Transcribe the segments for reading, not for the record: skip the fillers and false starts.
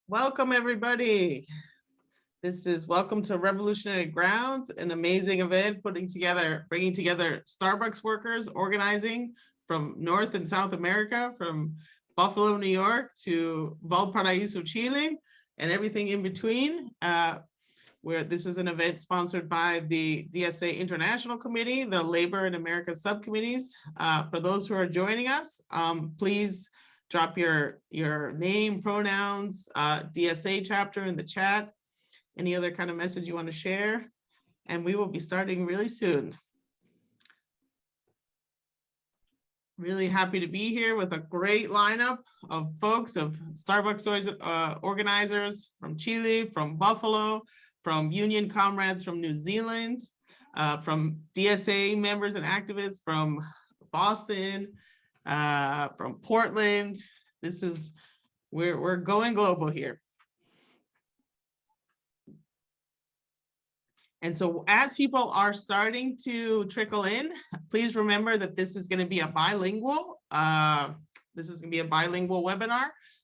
Welcome, everybody. This is Welcome to Revolutionary Grounds, an amazing event bringing together Starbucks workers organizing from North and South America, from Buffalo, New York to Valparaiso, Chile, and everything in between. Where this is an event sponsored by the DSA International Committee, the Labor and Americas Subcommittees. For those who are joining us, please drop your name, pronouns, DSA chapter in the chat, any other kind of message you want to share, and we will be starting really soon. Really happy to be here with a great lineup of folks, of Starbucks organizers from Chile, from Buffalo, from union comrades from New Zealand, from DSA members and activists from Boston, from Portland. We're going global here. And so as people are starting to trickle in, please remember that this is going to be a bilingual webinar.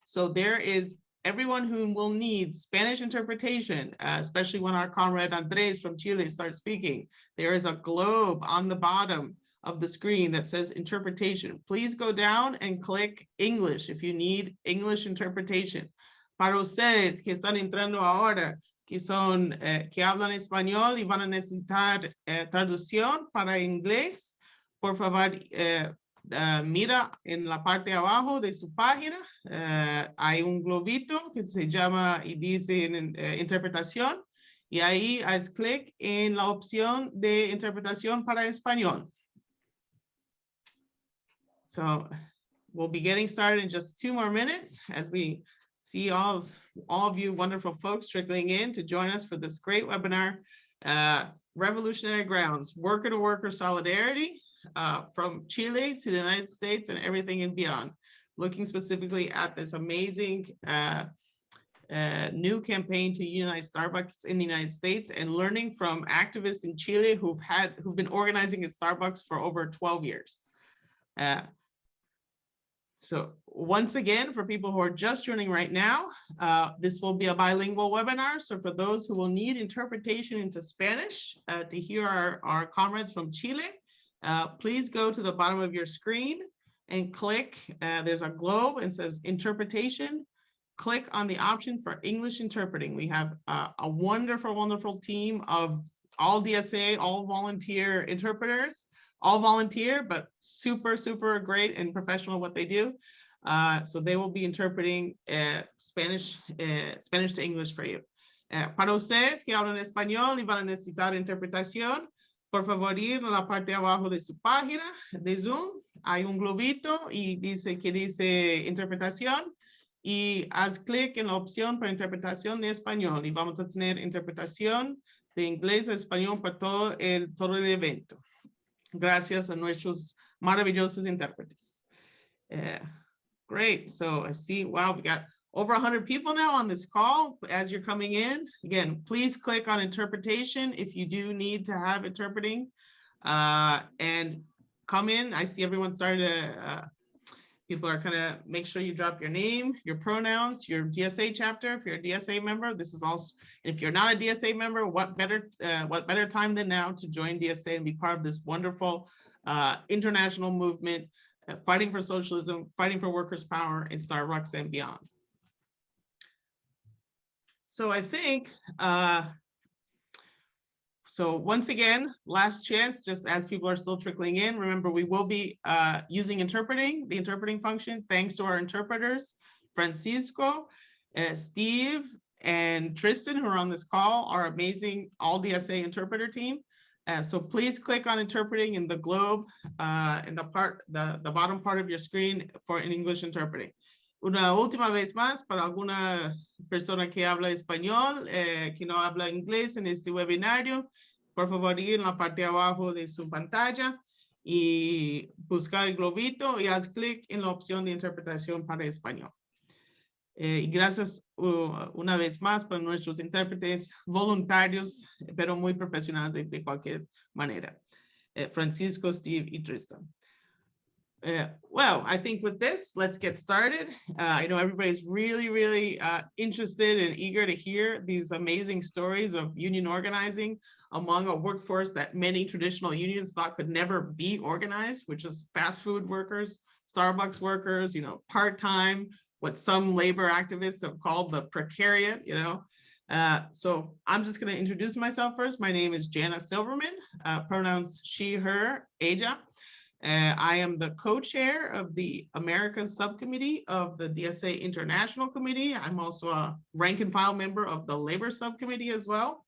So there is everyone who will need Spanish interpretation, especially when our comrade Andrés from Chile starts speaking. There is a globe on the bottom of the screen that says interpretation. Please go down and click English if you need English interpretation. Para ustedes que están entrando ahora, que hablan español y van a necesitar traducción para inglés, por favor, mira en la parte de abajo de su página, hay un globito que se llama y dice interpretación, y ahí haz clic en la opción de interpretación para español. So we'll be getting started in just 2 more minutes as we see all of you wonderful folks trickling in to join us for this great webinar, Revolutionary Grounds, Worker-to-Worker Solidarity, from Chile to the United States and everything and beyond, looking specifically at this amazing new campaign to unionize Starbucks in the United States and learning from activists in Chile who've been organizing at Starbucks for over 12 years. So once again, for people who are just joining right now, this will be a bilingual webinar. So for those who will need interpretation into Spanish to hear our comrades from Chile, please go to the bottom of your screen and click, there's a globe and says interpretation. Click on the option for English interpreting. We have a wonderful, wonderful team of all DSA, all volunteer interpreters, all volunteer, but super, super great and professional what they do. So they will be interpreting Spanish to English for you. Para ustedes que hablan español y van a necesitar interpretación, por favor ir en la parte de abajo de su página de Zoom. Hay un globito y dice interpretación y haz clic en la opción para interpretación de español y vamos a tener interpretación de inglés a español para todo el evento. Gracias a nuestros maravillosos intérpretes. Great. So I see, wow, we got over 100 people now on this call. As you're coming in, again, please click on interpretation if you do need to have interpreting, and come in. I see everyone started to, people are kind of, make sure you drop your name, your pronouns, your DSA chapter. If you're a DSA member, this is also, if you're not a DSA member, what better time than now to join DSA and be part of this wonderful international movement, fighting for socialism, fighting for workers' power in Starbucks and beyond. So I think, so once again, last chance, just as people are still trickling in, remember we will be using the interpreting function, thanks to our interpreters, Francisco, Steve, and Tristan, who are on this call, our amazing all DSA interpreter team. So please click on interpreting in the globe in the bottom part of your screen for in English interpreting. Una última vez más, para alguna persona que habla español, que no habla inglés en este webinario, por favor ir en la parte de abajo de su pantalla y buscar el globito y haz clic en la opción de interpretación para español. Y gracias una vez más para nuestros intérpretes voluntarios, pero muy profesionales de cualquier manera. Francisco, Steve y Tristan. Well, I think with this, let's get started. I know everybody's really interested and eager to hear these amazing stories of union organizing among a workforce that many traditional unions thought could never be organized, which is fast food workers, Starbucks workers, part-time, what some labor activists have called the precariat, So I'm just going to introduce myself first. My name is Jana Silverman, pronouns she, her, ella. I am the co-chair of the Americas Subcommittee of the DSA International Committee. I'm also a rank and file member of the Labor Subcommittee as well.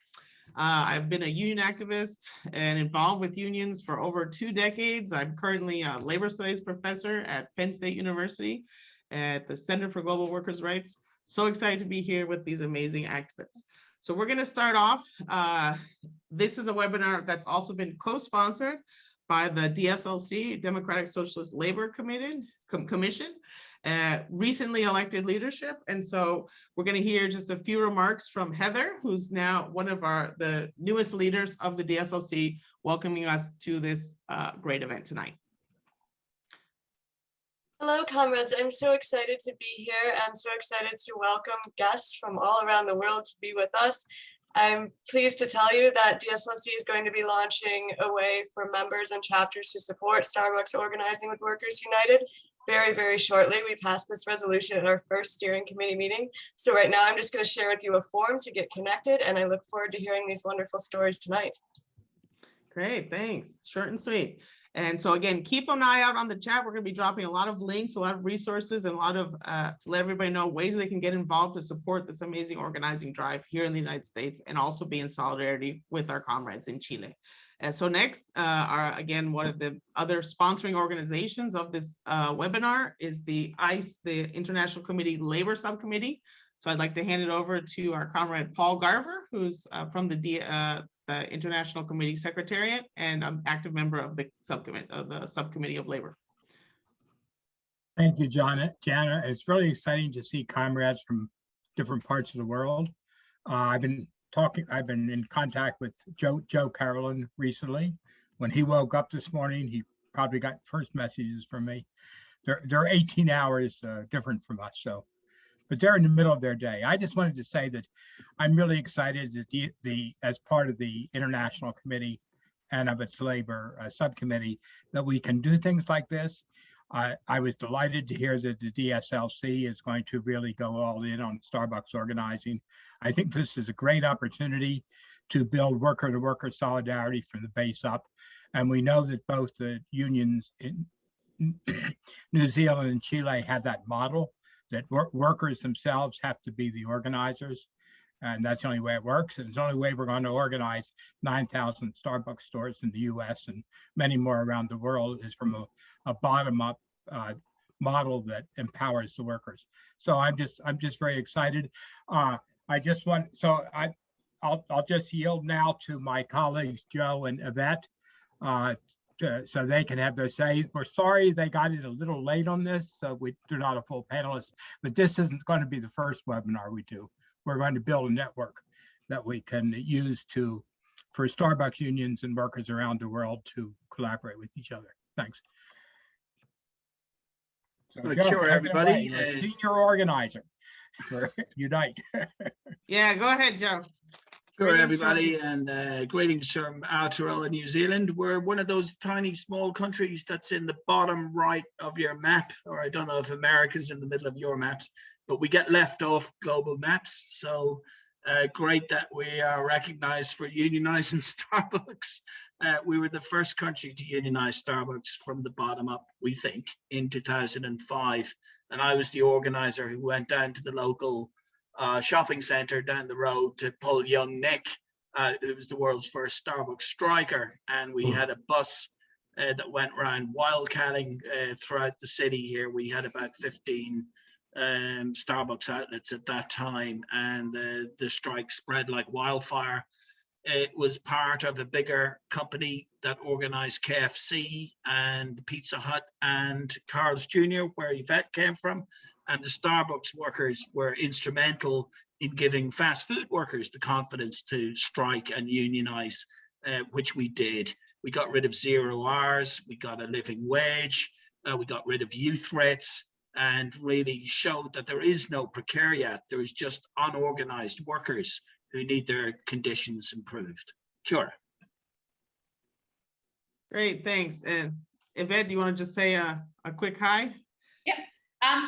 I've been a union activist and involved with unions for over 2 decades. I'm currently a labor studies professor at Penn State University at the Center for Global Workers' Rights. So excited to be here with these amazing activists. So we're going to start off. This is a webinar that's also been co-sponsored by the DSLC, Democratic Socialist Labor Commission, recently elected leadership. And so we're going to hear just a few remarks from Heather, who's now one of the newest leaders of the DSLC, welcoming us to this great event tonight. Hello, comrades. I'm so excited to be here. I'm so excited to welcome guests from all around the world to be with us. I'm pleased to tell you that DSLC is going to be launching a way for members and chapters to support Starbucks Organizing with Workers United very shortly. We passed this resolution at our first steering committee meeting. So right now I'm just going to share with you a form to get connected, and I look forward to hearing these wonderful stories tonight. Great, thanks. Short and sweet. And so again, keep an eye out on the chat. We're going to be dropping a lot of links, a lot of resources, and a lot of, to let everybody know ways they can get involved to support this amazing organizing drive here in the United States and also be in solidarity with our comrades in Chile. And so next, again, one of the other sponsoring organizations of this webinar is the ICE, the International Committee Labor Subcommittee. So I'd like to hand it over to our comrade Paul Garver, who's from the International Committee Secretariat and an active member of the Subcommittee of Labor. Thank you, Jana. It's really exciting to see comrades from different parts of the world. I've been in contact with Joe Carolan recently. When he woke up this morning, he probably got first messages from me. They're 18 hours different from us, but they're in the middle of their day. I just wanted to say that I'm really excited that as part of the International Committee and of its labor subcommittee, that we can do things like this. I was delighted to hear that the DSLC is going to really go all in on Starbucks organizing. I think this is a great opportunity to build worker-to-worker solidarity from the base up. And we know that both the unions in New Zealand and Chile have that model, that workers themselves have to be the organizers. And that's the only way it works. And it's the only way we're going to organize 9,000 Starbucks stores in the US and many more around the world is from a bottom-up model that empowers the workers. So I'm just very excited. I'll just yield now to my colleagues, Joe and Yvette, so they can have their say. We're sorry they got it a little late on this, so they're not a full panelist, but this isn't going to be the first webinar we do. We're going to build a network that we can use for Starbucks unions and workers around the world to collaborate with each other. Thanks. So, Joe, sure, everybody. Senior organizer for Unite. Yeah, go ahead, Joe. Sure, everybody, and greetings from Aotearoa, New Zealand. We're one of those tiny, small countries that's in the bottom right of your map, or I don't know if America's in the middle of your maps, but we get left off global maps. So great that we are recognized for unionizing Starbucks. We were the first country to unionize Starbucks from the bottom up, we think, in 2005. And I was the organizer who went down to the local shopping center down the road to pull young Nick, who was the world's first Starbucks striker. And we had a bus that went around wildcatting throughout the city here. We had about 15 Starbucks outlets at that time, and the strike spread like wildfire. It was part of a bigger company that organized KFC and Pizza Hut and Carl's Jr., where Yvette came from. And the Starbucks workers were instrumental in giving fast food workers the confidence to strike and unionize, which we did. We got rid of 0 hours, we got a living wage, We got rid of youth rates and really showed that there is no precariat. There is just unorganized workers who need their conditions improved. Sure. Great, thanks. And Yvette, do you want to just say a quick hi? Yep.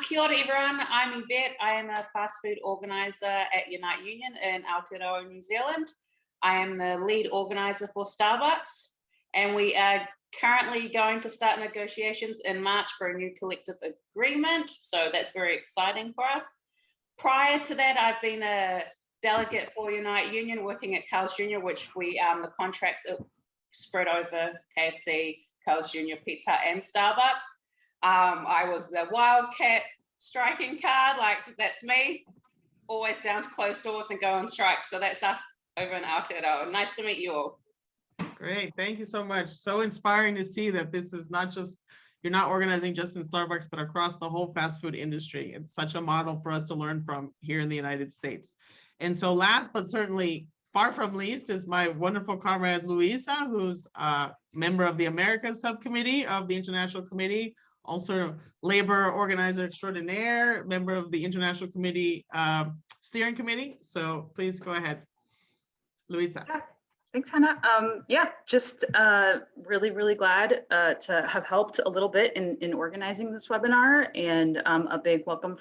Kia ora everyone, I'm Yvette. I am a fast food organizer at Unite Union in Aotearoa, New Zealand. I am the lead organizer for Starbucks, and we are currently going to start negotiations in March for a new collective agreement. So that's very exciting for us. Prior to that, I've been a delegate for Unite Union working at Carl's Jr., which we, the contracts are spread over KFC, Carl's Jr., Pizza Hut, and Starbucks. I was the wildcat striking card, like that's me, always down to close doors and go on strike. So that's us over in Aotearoa. Nice to meet you all. Great, thank you so much. So inspiring to see that this is not just, you're not organizing just in Starbucks, but across the whole fast food industry. It's such a model for us to learn from here in the United States. And so last, but certainly far from least, is my wonderful comrade, Luisa, who's a member of the Americas Subcommittee of the International Committee, also labor organizer extraordinaire, member of the International Committee Steering Committee. So please go ahead, Luisa. Yeah, thanks, Hannah. Yeah, just really glad to have helped a little bit in organizing this webinar, and a big welcome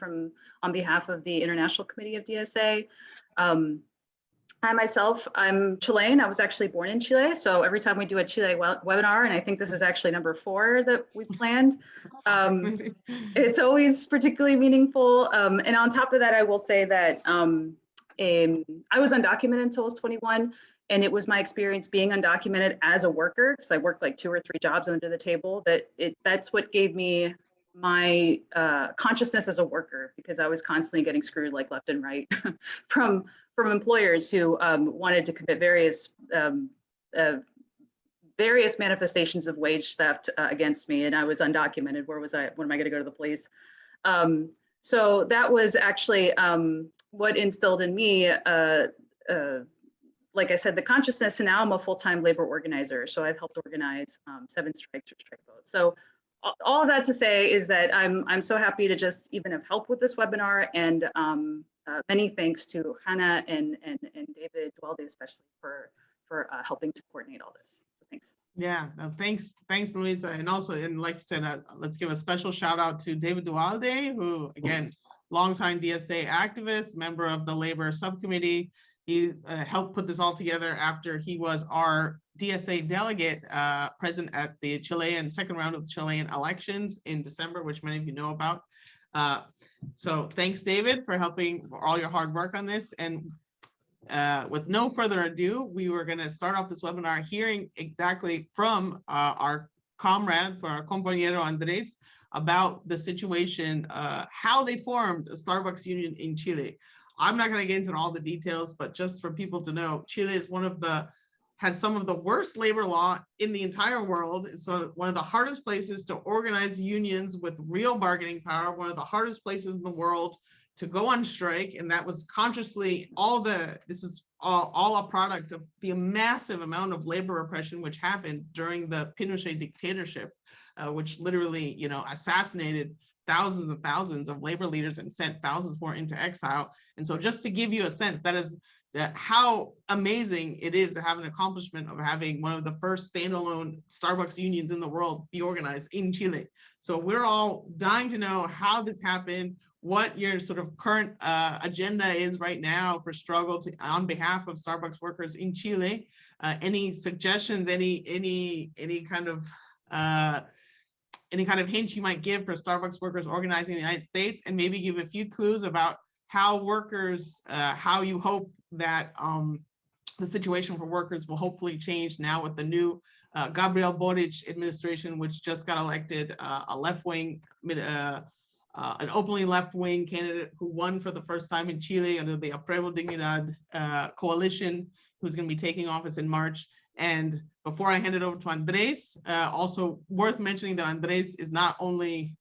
on behalf of the International Committee of DSA. I myself, I'm Chilean. I was actually born in Chile. So every time we do a Chile webinar, and I think this is actually number 4 that we planned, it's always particularly meaningful. And on top of that, I will say that I was undocumented until I was 21. And it was my experience being undocumented as a worker, because I worked like 2 or 3 jobs under the table, that's what gave me my consciousness as a worker, because I was constantly getting screwed like left and right from employers who wanted to commit various manifestations of wage theft against me, and I was undocumented. Where was I? When am I going to go to the police? So that was actually what instilled in me, like I said, the consciousness, and now I'm a full-time labor organizer. So I've helped organize 7 strikes or strike votes. So all of that to say is that I'm so happy to just even have helped with this webinar, and many thanks to Jana and David Dualde, especially for helping to coordinate all this. So thanks. Yeah, no, thanks, Luisa. And also, and like you said, let's give a special shout out to David Dualde, who, again, longtime DSA activist, member of the Labor Subcommittee. He helped put this all together after he was our DSA delegate present at the second round of the Chilean elections in December, which many of you know about. So thanks, David, for helping, for all your hard work on this. And with no further ado, we were going to start off this webinar hearing exactly from our comrade, for our compañero Andrés, about the situation, how they formed a Starbucks union in Chile. I'm not going to get into all the details, but just for people to know, Chile is has some of the worst labor law in the entire world. It's one of the hardest places to organize unions with real bargaining power, one of the hardest places in the world to go on strike. And that was consciously, this is all a product of the massive amount of labor repression which happened during the Pinochet dictatorship, which literally, assassinated thousands and thousands of labor leaders and sent thousands more into exile. And so just to give you a sense, that is how amazing it is to have an accomplishment of having one of the first standalone Starbucks unions in the world be organized in Chile. So we're all dying to know how this happened, what your sort of current agenda is right now for struggle on behalf of Starbucks workers in Chile. Any suggestions, any kind of hints you might give for Starbucks workers organizing in the United States, and maybe give a few clues about how workers, how you hope that the situation for workers will hopefully change now with the new Gabriel Boric administration, which just got elected, a left-wing, an openly left-wing candidate who won for the first time in Chile under the Apruebo Dignidad coalition, who's going to be taking office in March. And before I hand it over to Andrés, also worth mentioning that Andrés is not only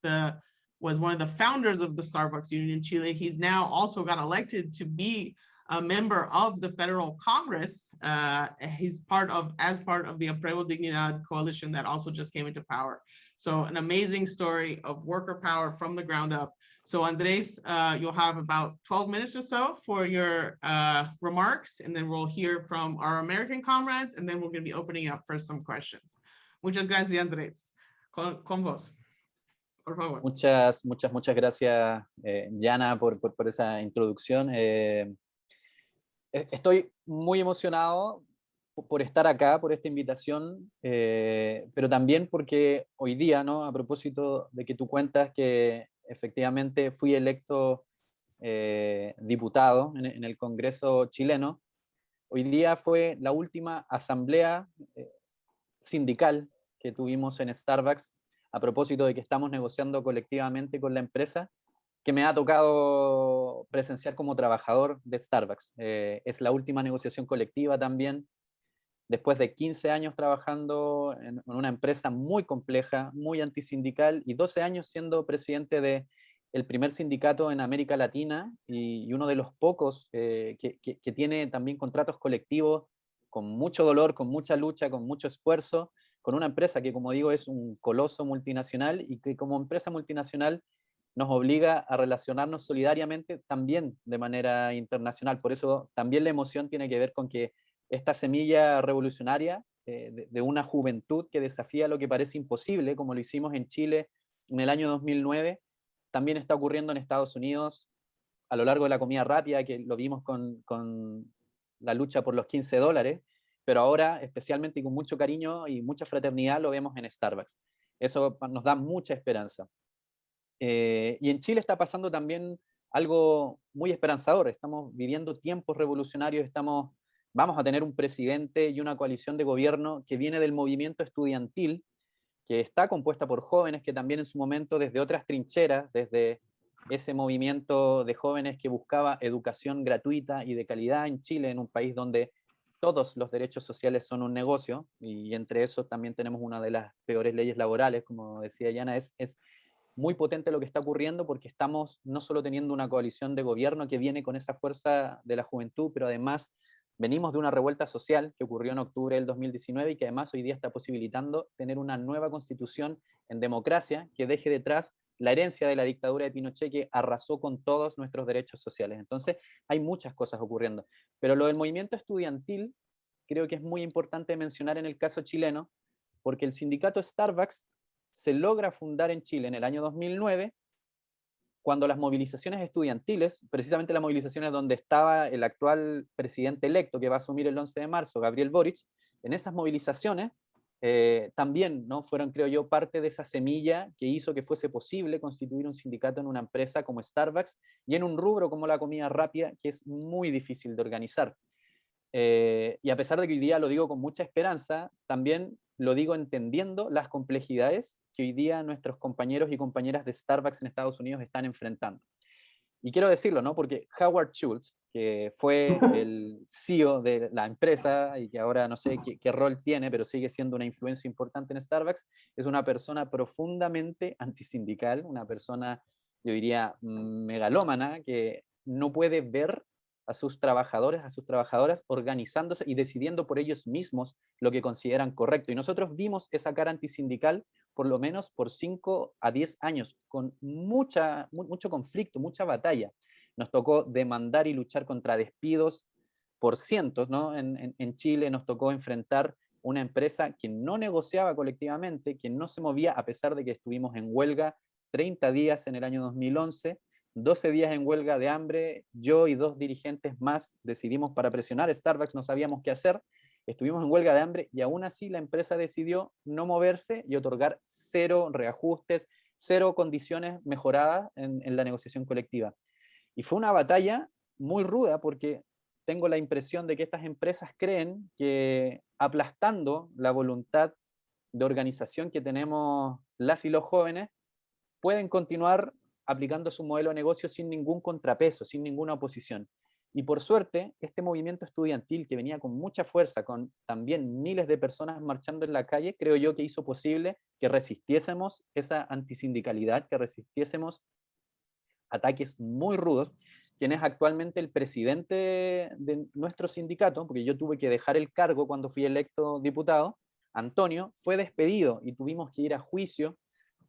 was one of the founders of the Starbucks Union in Chile, he's now also got elected to be a member of the federal Congress. He's as part of the Apruebo Dignidad coalition that also just came into power. So an amazing story of worker power from the ground up. So Andrés, you'll have about 12 minutes or so for your remarks, and then we'll hear from our American comrades, and then we're going to be opening up for some questions. Muchas gracias, Andrés. Con vos, por favor. Muchas gracias, Jana, por esa introducción. Estoy muy emocionado por estar acá, por esta invitación, pero también porque hoy día, ¿no? A propósito de que tú cuentas que efectivamente fui electo diputado en el Congreso chileno, hoy día fue la última asamblea sindical que tuvimos en Starbucks, a propósito de que estamos negociando colectivamente con la empresa, que me ha tocado presenciar como trabajador de Starbucks. Es la última negociación colectiva también, después de 15 años trabajando en una empresa muy compleja, muy antisindical, y 12 años siendo presidente del primer sindicato en América Latina, y uno de los pocos que tiene también contratos colectivos con mucho dolor, con mucha lucha, con mucho esfuerzo, con una empresa que, como digo, es un coloso multinacional, y que como empresa multinacional nos obliga a relacionarnos solidariamente también de manera internacional. Por eso también la emoción tiene que ver con que esta semilla revolucionaria de una juventud que desafía lo que parece imposible, como lo hicimos en Chile en el año 2009, también está ocurriendo en Estados Unidos a lo largo de la comida rápida, que lo vimos con la lucha por los $15, pero ahora, especialmente y con mucho cariño y mucha fraternidad, lo vemos en Starbucks. Eso nos da mucha esperanza. Y en Chile está pasando también algo muy esperanzador. Estamos viviendo tiempos revolucionarios, vamos a tener un presidente y una coalición de gobierno que viene del movimiento estudiantil, que está compuesta por jóvenes que también en su momento, desde otras trincheras, desde ese movimiento de jóvenes que buscaba educación gratuita y de calidad en Chile, en un país donde todos los derechos sociales son un negocio, y entre esos también tenemos una de las peores leyes laborales, como decía Jana. Es muy potente lo que está ocurriendo, porque estamos no solo teniendo una coalición de gobierno que viene con esa fuerza de la juventud, pero además venimos de una revuelta social que ocurrió en octubre del 2019 y que además hoy día está posibilitando tener una nueva constitución en democracia que deje detrás la herencia de la dictadura de Pinochet, que arrasó con todos nuestros derechos sociales. Entonces hay muchas cosas ocurriendo, pero lo del movimiento estudiantil creo que es muy importante mencionar en el caso chileno, porque el sindicato Starbucks se logra fundar en Chile en el año 2009, cuando las movilizaciones estudiantiles, precisamente las movilizaciones donde estaba el actual presidente electo que va a asumir el 11 de marzo, Gabriel Boric, en esas movilizaciones también, ¿no?, fueron, creo yo, parte de esa semilla que hizo que fuese posible constituir un sindicato en una empresa como Starbucks y en un rubro como la comida rápida, que es muy difícil de organizar. Y a pesar de que hoy día lo digo con mucha esperanza, también lo digo entendiendo las complejidades que hoy día nuestros compañeros y compañeras de Starbucks en Estados Unidos están enfrentando. Y quiero decirlo, ¿no?, porque Howard Schultz, que fue el CEO de la empresa y que ahora no sé qué rol tiene, pero sigue siendo una influencia importante en Starbucks, es una persona profundamente antisindical, una persona, yo diría, megalómana, que no puede ver a sus trabajadores, a sus trabajadoras organizándose y decidiendo por ellos mismos lo que consideran correcto. Y nosotros vimos esa cara antisindical por lo menos por 5 a 10 años, con mucho conflicto, mucha batalla. Nos tocó demandar y luchar contra despidos por cientos, ¿no? En Chile nos tocó enfrentar una empresa que no negociaba colectivamente, que no se movía, a pesar de que estuvimos en huelga 30 días en el año 2011, 12 días en huelga de hambre. Yo y 2 dirigentes más decidimos, para presionar a Starbucks, no sabíamos qué hacer, estuvimos en huelga de hambre y aún así la empresa decidió no moverse y otorgar 0 reajustes, 0 condiciones mejoradas en la negociación colectiva. Y fue una batalla muy ruda, porque tengo la impresión de que estas empresas creen que aplastando la voluntad de organización que tenemos las y los jóvenes, pueden continuar aplicando su modelo de negocio sin ningún contrapeso, sin ninguna oposición. Y por suerte, este movimiento estudiantil que venía con mucha fuerza, con también miles de personas marchando en la calle, creo yo que hizo posible que resistiésemos esa antisindicalidad, que resistiésemos ataques muy rudos, quien es actualmente el presidente de nuestro sindicato, porque yo tuve que dejar el cargo cuando fui electo diputado, Antonio, fue despedido y tuvimos que ir a juicio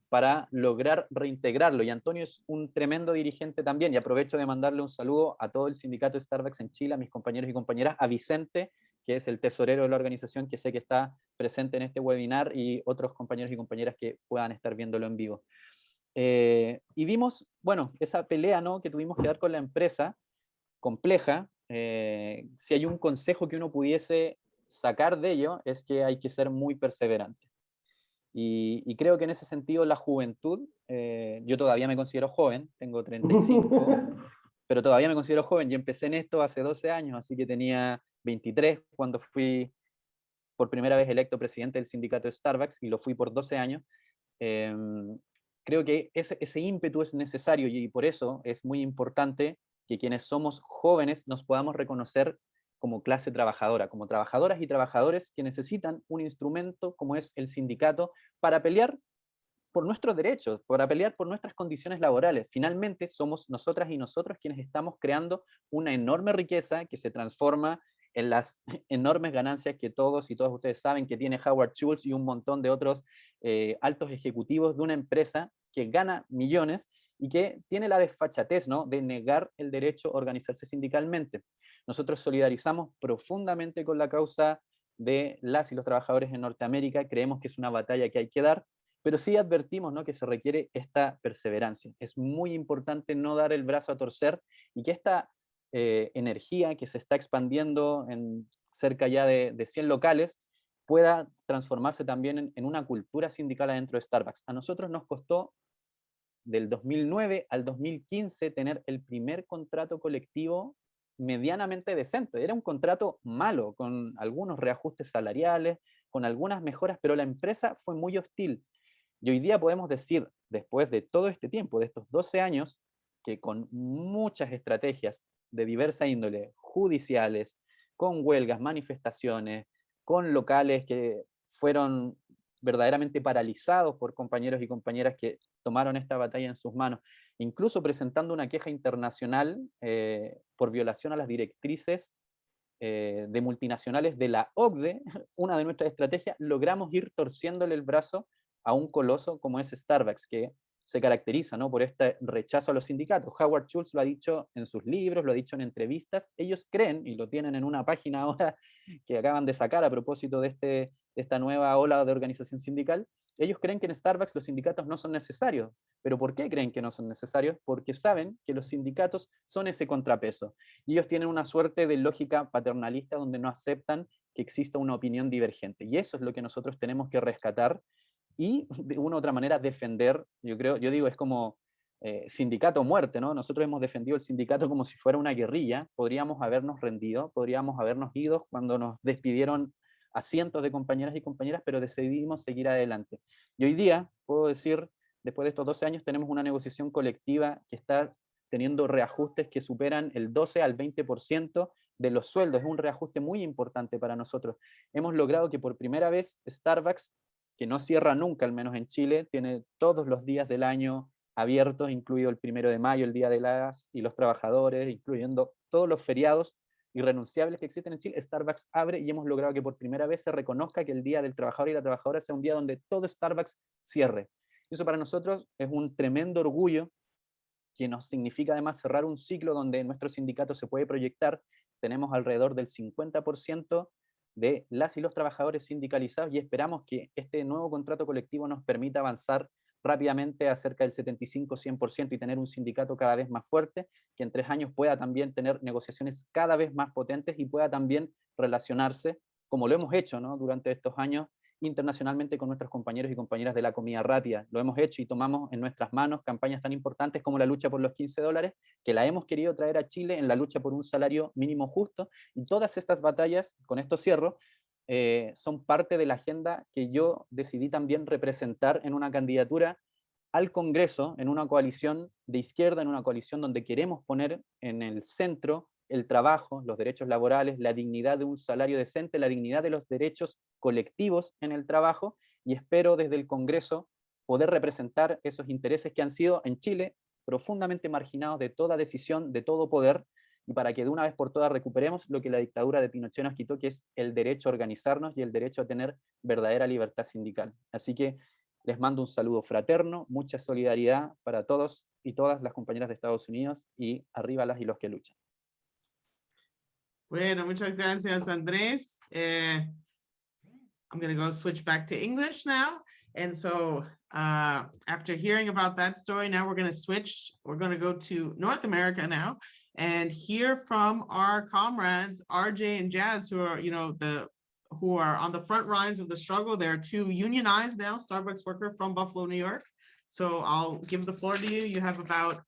para lograr reintegrarlo. Y Antonio es un tremendo dirigente también, y aprovecho de mandarle un saludo a todo el sindicato Starbucks en Chile, a mis compañeros y compañeras, a Vicente, que es el tesorero de la organización, que sé que está presente en este webinar, y otros compañeros y compañeras que puedan estar viéndolo en vivo. Y vimos, bueno, esa pelea, ¿no?, que tuvimos que dar con la empresa, compleja. Si hay un consejo que uno pudiese sacar de ello, es que hay que ser muy perseverante. Y creo que en ese sentido la juventud, yo todavía me considero joven, tengo 35, pero todavía me considero joven. Yo empecé en esto hace 12 años, así que tenía 23 cuando fui por primera vez electo presidente del sindicato de Starbucks, y lo fui por 12 años. Creo que ese ímpetu es necesario, y por eso es muy importante que quienes somos jóvenes nos podamos reconocer como clase trabajadora, como trabajadoras y trabajadores que necesitan un instrumento como es el sindicato para pelear por nuestros derechos, para pelear por nuestras condiciones laborales. Finalmente somos nosotras y nosotros quienes estamos creando una enorme riqueza que se transforma en las enormes ganancias que todos y todas ustedes saben que tiene Howard Schultz y un montón de otros altos ejecutivos de una empresa que gana millones y que tiene la desfachatez, ¿no?, de negar el derecho a organizarse sindicalmente. Nosotros solidarizamos profundamente con la causa de las y los trabajadores en Norteamérica, creemos que es una batalla que hay que dar, pero sí advertimos, ¿no?, que se requiere esta perseverancia. Es muy importante no dar el brazo a torcer, y que esta energía que se está expandiendo en cerca ya de 100 locales pueda transformarse también en una cultura sindical adentro de Starbucks. A nosotros nos costó del 2009 al 2015 tener el primer contrato colectivo medianamente decente. Era un contrato malo, con algunos reajustes salariales, con algunas mejoras, pero la empresa fue muy hostil. Y hoy día podemos decir, después de todo este tiempo, de estos 12 años, que con muchas estrategias de diversa índole, judiciales, con huelgas, manifestaciones, con locales que fueron verdaderamente paralizados por compañeros y compañeras que tomaron esta batalla en sus manos, incluso presentando una queja internacional por violación a las directrices de multinacionales de la OCDE, una de nuestras estrategias, logramos ir torciéndole el brazo a un coloso como es Starbucks, que se caracteriza, ¿no?, por este rechazo a los sindicatos. Howard Schultz lo ha dicho en sus libros, lo ha dicho en entrevistas. Ellos creen, y lo tienen en una página ahora que acaban de sacar a propósito de esta nueva ola de organización sindical, ellos creen que en Starbucks los sindicatos no son necesarios. ¿Pero por qué creen que no son necesarios? Porque saben que los sindicatos son ese contrapeso. Y ellos tienen una suerte de lógica paternalista donde no aceptan que exista una opinión divergente. Y eso es lo que nosotros tenemos que rescatar y de una u otra manera defender. Yo digo, es como sindicato o muerte, ¿no? Nosotros hemos defendido el sindicato como si fuera una guerrilla. Podríamos habernos rendido, podríamos habernos ido cuando nos despidieron a cientos de compañeras y compañeras, pero decidimos seguir adelante. Y hoy día, puedo decir, después de estos 12 años, tenemos una negociación colectiva que está teniendo reajustes que superan el 12 al 20% de los sueldos. Es un reajuste muy importante para nosotros. Hemos logrado que por primera vez Starbucks, que no cierra nunca, al menos en Chile, tiene todos los días del año abiertos, incluido el 1 de mayo, el Día de las y los Trabajadores, incluyendo todos los feriados irrenunciables que existen en Chile. Starbucks abre, y hemos logrado que por primera vez se reconozca que el Día del Trabajador y la Trabajadora sea un día donde todo Starbucks cierre. Eso para nosotros es un tremendo orgullo, que nos significa además cerrar un ciclo donde nuestro sindicato se puede proyectar. Tenemos alrededor del 50% de las y los trabajadores sindicalizados, y esperamos que este nuevo contrato colectivo nos permita avanzar rápidamente a cerca del 75-100% y tener un sindicato cada vez más fuerte, que en 3 años pueda también tener negociaciones cada vez más potentes y pueda también relacionarse, como lo hemos hecho, ¿no?, durante estos años, internacionalmente con nuestros compañeros y compañeras de la comida rápida. Lo hemos hecho y tomamos en nuestras manos campañas tan importantes como la lucha por los $15, que la hemos querido traer a Chile en la lucha por un salario mínimo justo, y todas estas batallas, con esto cierro, son parte de la agenda que yo decidí también representar en una candidatura al Congreso, en una coalición de izquierda, en una coalición donde queremos poner en el centro el trabajo, los derechos laborales, la dignidad de un salario decente, la dignidad de los derechos colectivos en el trabajo, y espero desde el Congreso poder representar esos intereses que han sido en Chile profundamente marginados de toda decisión, de todo poder, y para que de una vez por todas recuperemos lo que la dictadura de Pinochet nos quitó, que es el derecho a organizarnos y el derecho a tener verdadera libertad sindical. Así que les mando un saludo fraterno, mucha solidaridad para todos y todas las compañeras de Estados Unidos, y arriba las y los que luchan. Bueno, muchas gracias, Andrés. I'm going to go switch back to English now. And so after hearing about that story, now we're going to switch. We're going to go to North America now and hear from our comrades, RJ and Jazz, who are, who are on the front lines of the struggle. They're two unionized now, Starbucks worker from Buffalo, New York. So I'll give the floor to you. You have about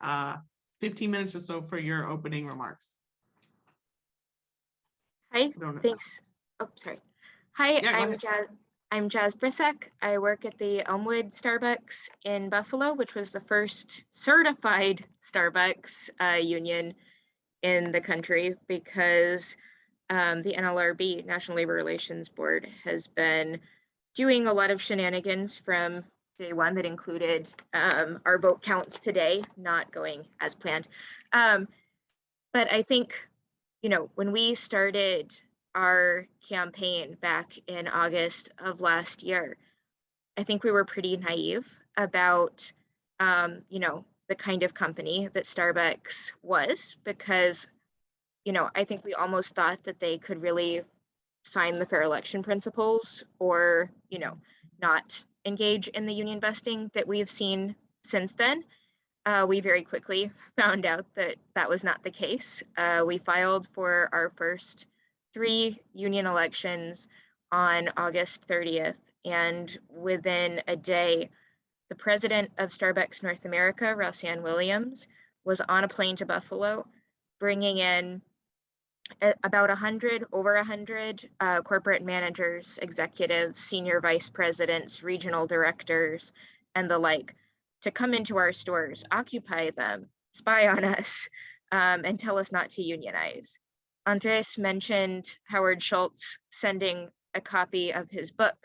15 minutes or so for your opening remarks. Hi, thanks. Oh, sorry. Hi, Yeah, I'm Jazz Brisack. I work at the Elmwood Starbucks in Buffalo, which was the first certified Starbucks union in the country, because the NLRB, National Labor Relations Board, has been doing a lot of shenanigans from day one that included our vote counts today not going as planned. But I think, when we started our campaign back in August of last year, I think we were pretty naive about, the kind of company that Starbucks was, because, I think we almost thought that they could really sign the fair election principles or, not engage in the union busting that we've seen since then. We very quickly found out that that was not the case. We filed for our first 3 union elections on August 30th, and within a day, the president of Starbucks North America, Roseanne Williams, was on a plane to Buffalo, bringing in about over 100 corporate managers, executives, senior vice presidents, regional directors, and the like, to come into our stores, occupy them, spy on us, and tell us not to unionize. Andres mentioned Howard Schultz sending a copy of his book.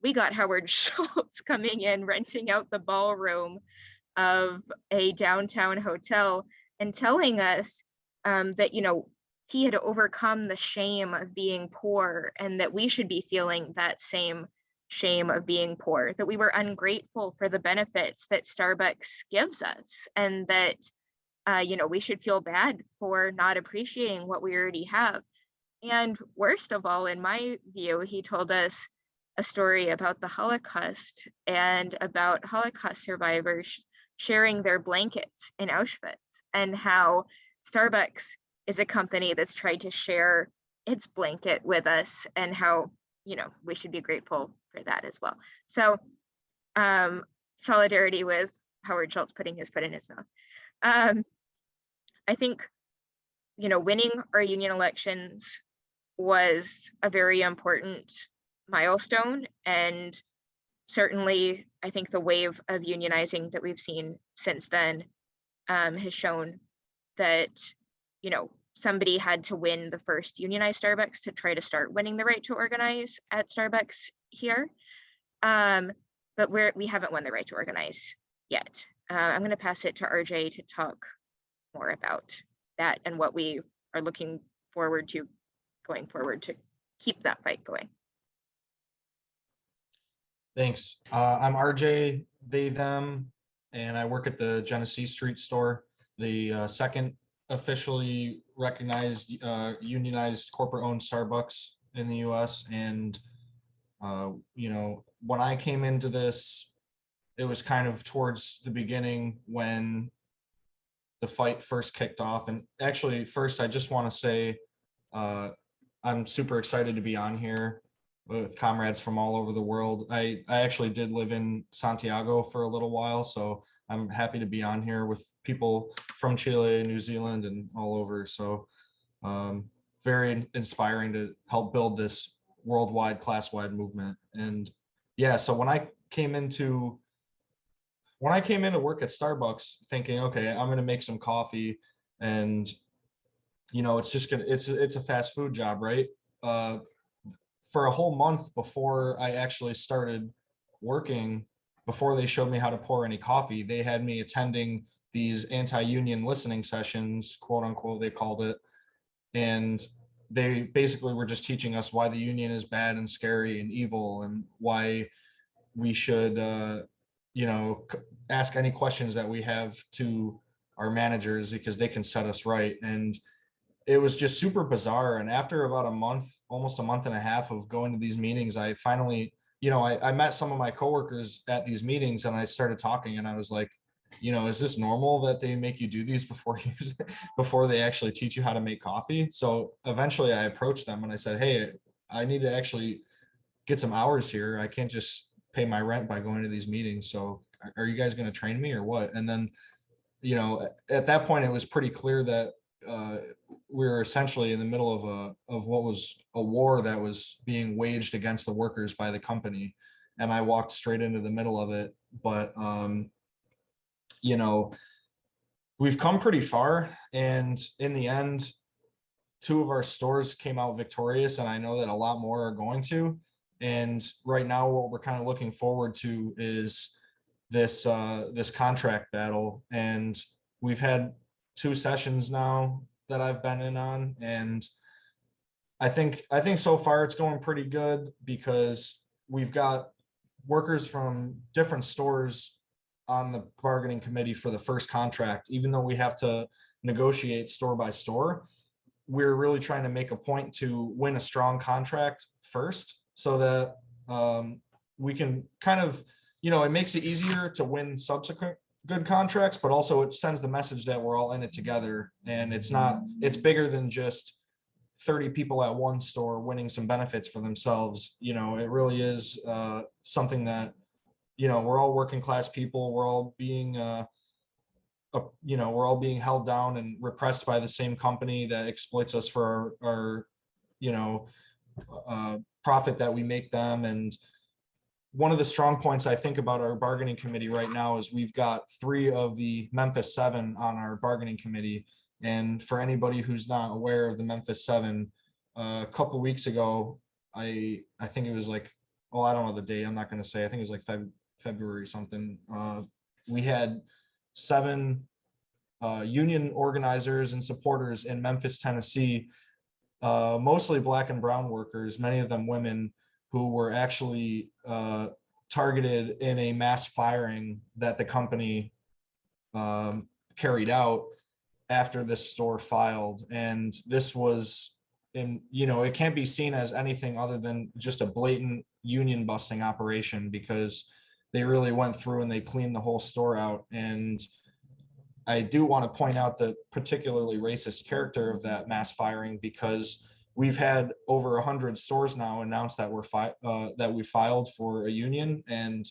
We got Howard Schultz coming in, renting out the ballroom of a downtown hotel and telling us that, he had overcome the shame of being poor and that we should be feeling that same shame of being poor, that we were ungrateful for the benefits that Starbucks gives us, and that we should feel bad for not appreciating what we already have. And worst of all, in my view, he told us a story about the Holocaust and about Holocaust survivors sharing their blankets in Auschwitz, and how Starbucks is a company that's tried to share its blanket with us, and how, we should be grateful for that as well. So solidarity with Howard Schultz putting his foot in his mouth. I think, winning our union elections was a very important milestone. And certainly, I think the wave of unionizing that we've seen since then has shown that, somebody had to win the first unionized Starbucks to try to start winning the right to organize at Starbucks here. But we haven't won the right to organize yet. I'm going to pass it to RJ to talk more about that and what we are looking forward to going forward to keep that fight going. Thanks. I'm RJ, they, them, and I work at the Genesee Street store, the second officially recognized unionized corporate-owned Starbucks in the US. And, when I came into this, it was kind of towards the beginning when the fight first kicked off. And actually, first, I just want to say I'm super excited to be on here with comrades from all over the world. I actually did live in Santiago for a little while, so I'm happy to be on here with people from Chile, New Zealand, and all over. So very inspiring to help build this worldwide class-wide movement. And yeah, so when I came into work at Starbucks thinking, okay, I'm gonna make some coffee, and it's a fast food job, right? For a whole month before I actually started working, before they showed me how to pour any coffee, they had me attending these anti-union listening sessions, quote unquote, they called it. And they basically were just teaching us why the union is bad and scary and evil, and why we should, ask any questions that we have to our managers because they can set us right. And it was just super bizarre. And after about a month, almost a month and a half of going to these meetings, I finally, I met some of my coworkers at these meetings, and I started talking, and I was like, is this normal that they make you do these before they actually teach you how to make coffee? So eventually I approached them and I said, hey, I need to actually get some hours here. I can't just pay my rent by going to these meetings. So are you guys going to train me or what? And then, at that point, it was pretty clear that we were essentially in the middle of what was a war that was being waged against the workers by the company. And I walked straight into the middle of it. But, we've come pretty far. And in the end, 2 of our stores came out victorious. And I know that a lot more are going to. And right now, what we're kind of looking forward to is this contract battle. And we've had 2 sessions now that I've been in on, and I think so far it's going pretty good because we've got workers from different stores on the bargaining committee for the first contract. Even though we have to negotiate store by store, we're really trying to make a point to win a strong contract first, so that we can kind of, it makes it easier to win subsequent good contracts, but also it sends the message that we're all in it together. And it's bigger than just 30 people at one store winning some benefits for themselves. It really is something that, we're all working class people. We're all being, we're all being held down and repressed by the same company that exploits us for our profit that we make them. And one of the strong points I think about our bargaining committee right now is we've got 3 of the Memphis 7 on our bargaining committee. And for anybody who's not aware of the Memphis 7, a couple weeks ago, I think it was like, well, I don't know the date. I'm not going to say. I think it was like February something. We had 7 union organizers and supporters in Memphis, Tennessee, mostly Black and brown workers, many of them women, who were actually targeted in a mass firing that the company carried out after this store filed. And this was it can't be seen as anything other than just a blatant union busting operation, because they really went through and they cleaned the whole store out. And I do want to point out the particularly racist character of that mass firing, because we've had over 100 stores now announce that we filed for a union. And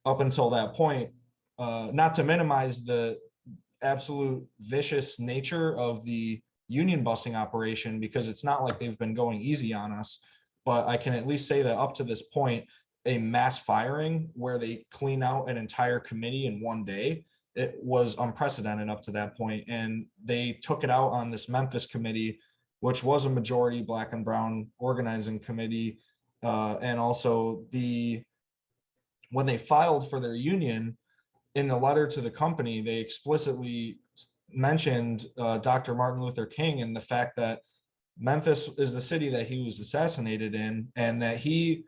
up until that point, not to minimize the absolute vicious nature of the union busting operation, because it's not like they've been going easy on us, but I can at least say that up to this point, a mass firing where they clean out an entire committee in one day, it was unprecedented up to that point. And they took it out on this Memphis committee, which was a majority Black and brown organizing committee. And also when they filed for their union, in the letter to the company, they explicitly mentioned Dr. Martin Luther King and the fact that Memphis is the city that he was assassinated in, and that he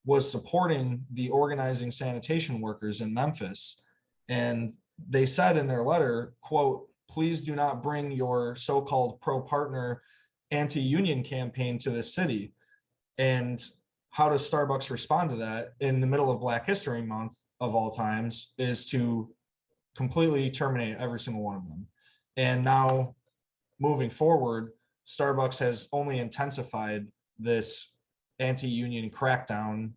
was supporting the organizing sanitation workers in Memphis. And they said in their letter, quote, "Please do not bring your so-called pro-partner anti-union campaign to this city." And how does Starbucks respond to that in the middle of Black History Month of all times is to completely terminate every single one of them. And now moving forward, Starbucks has only intensified this anti-union crackdown,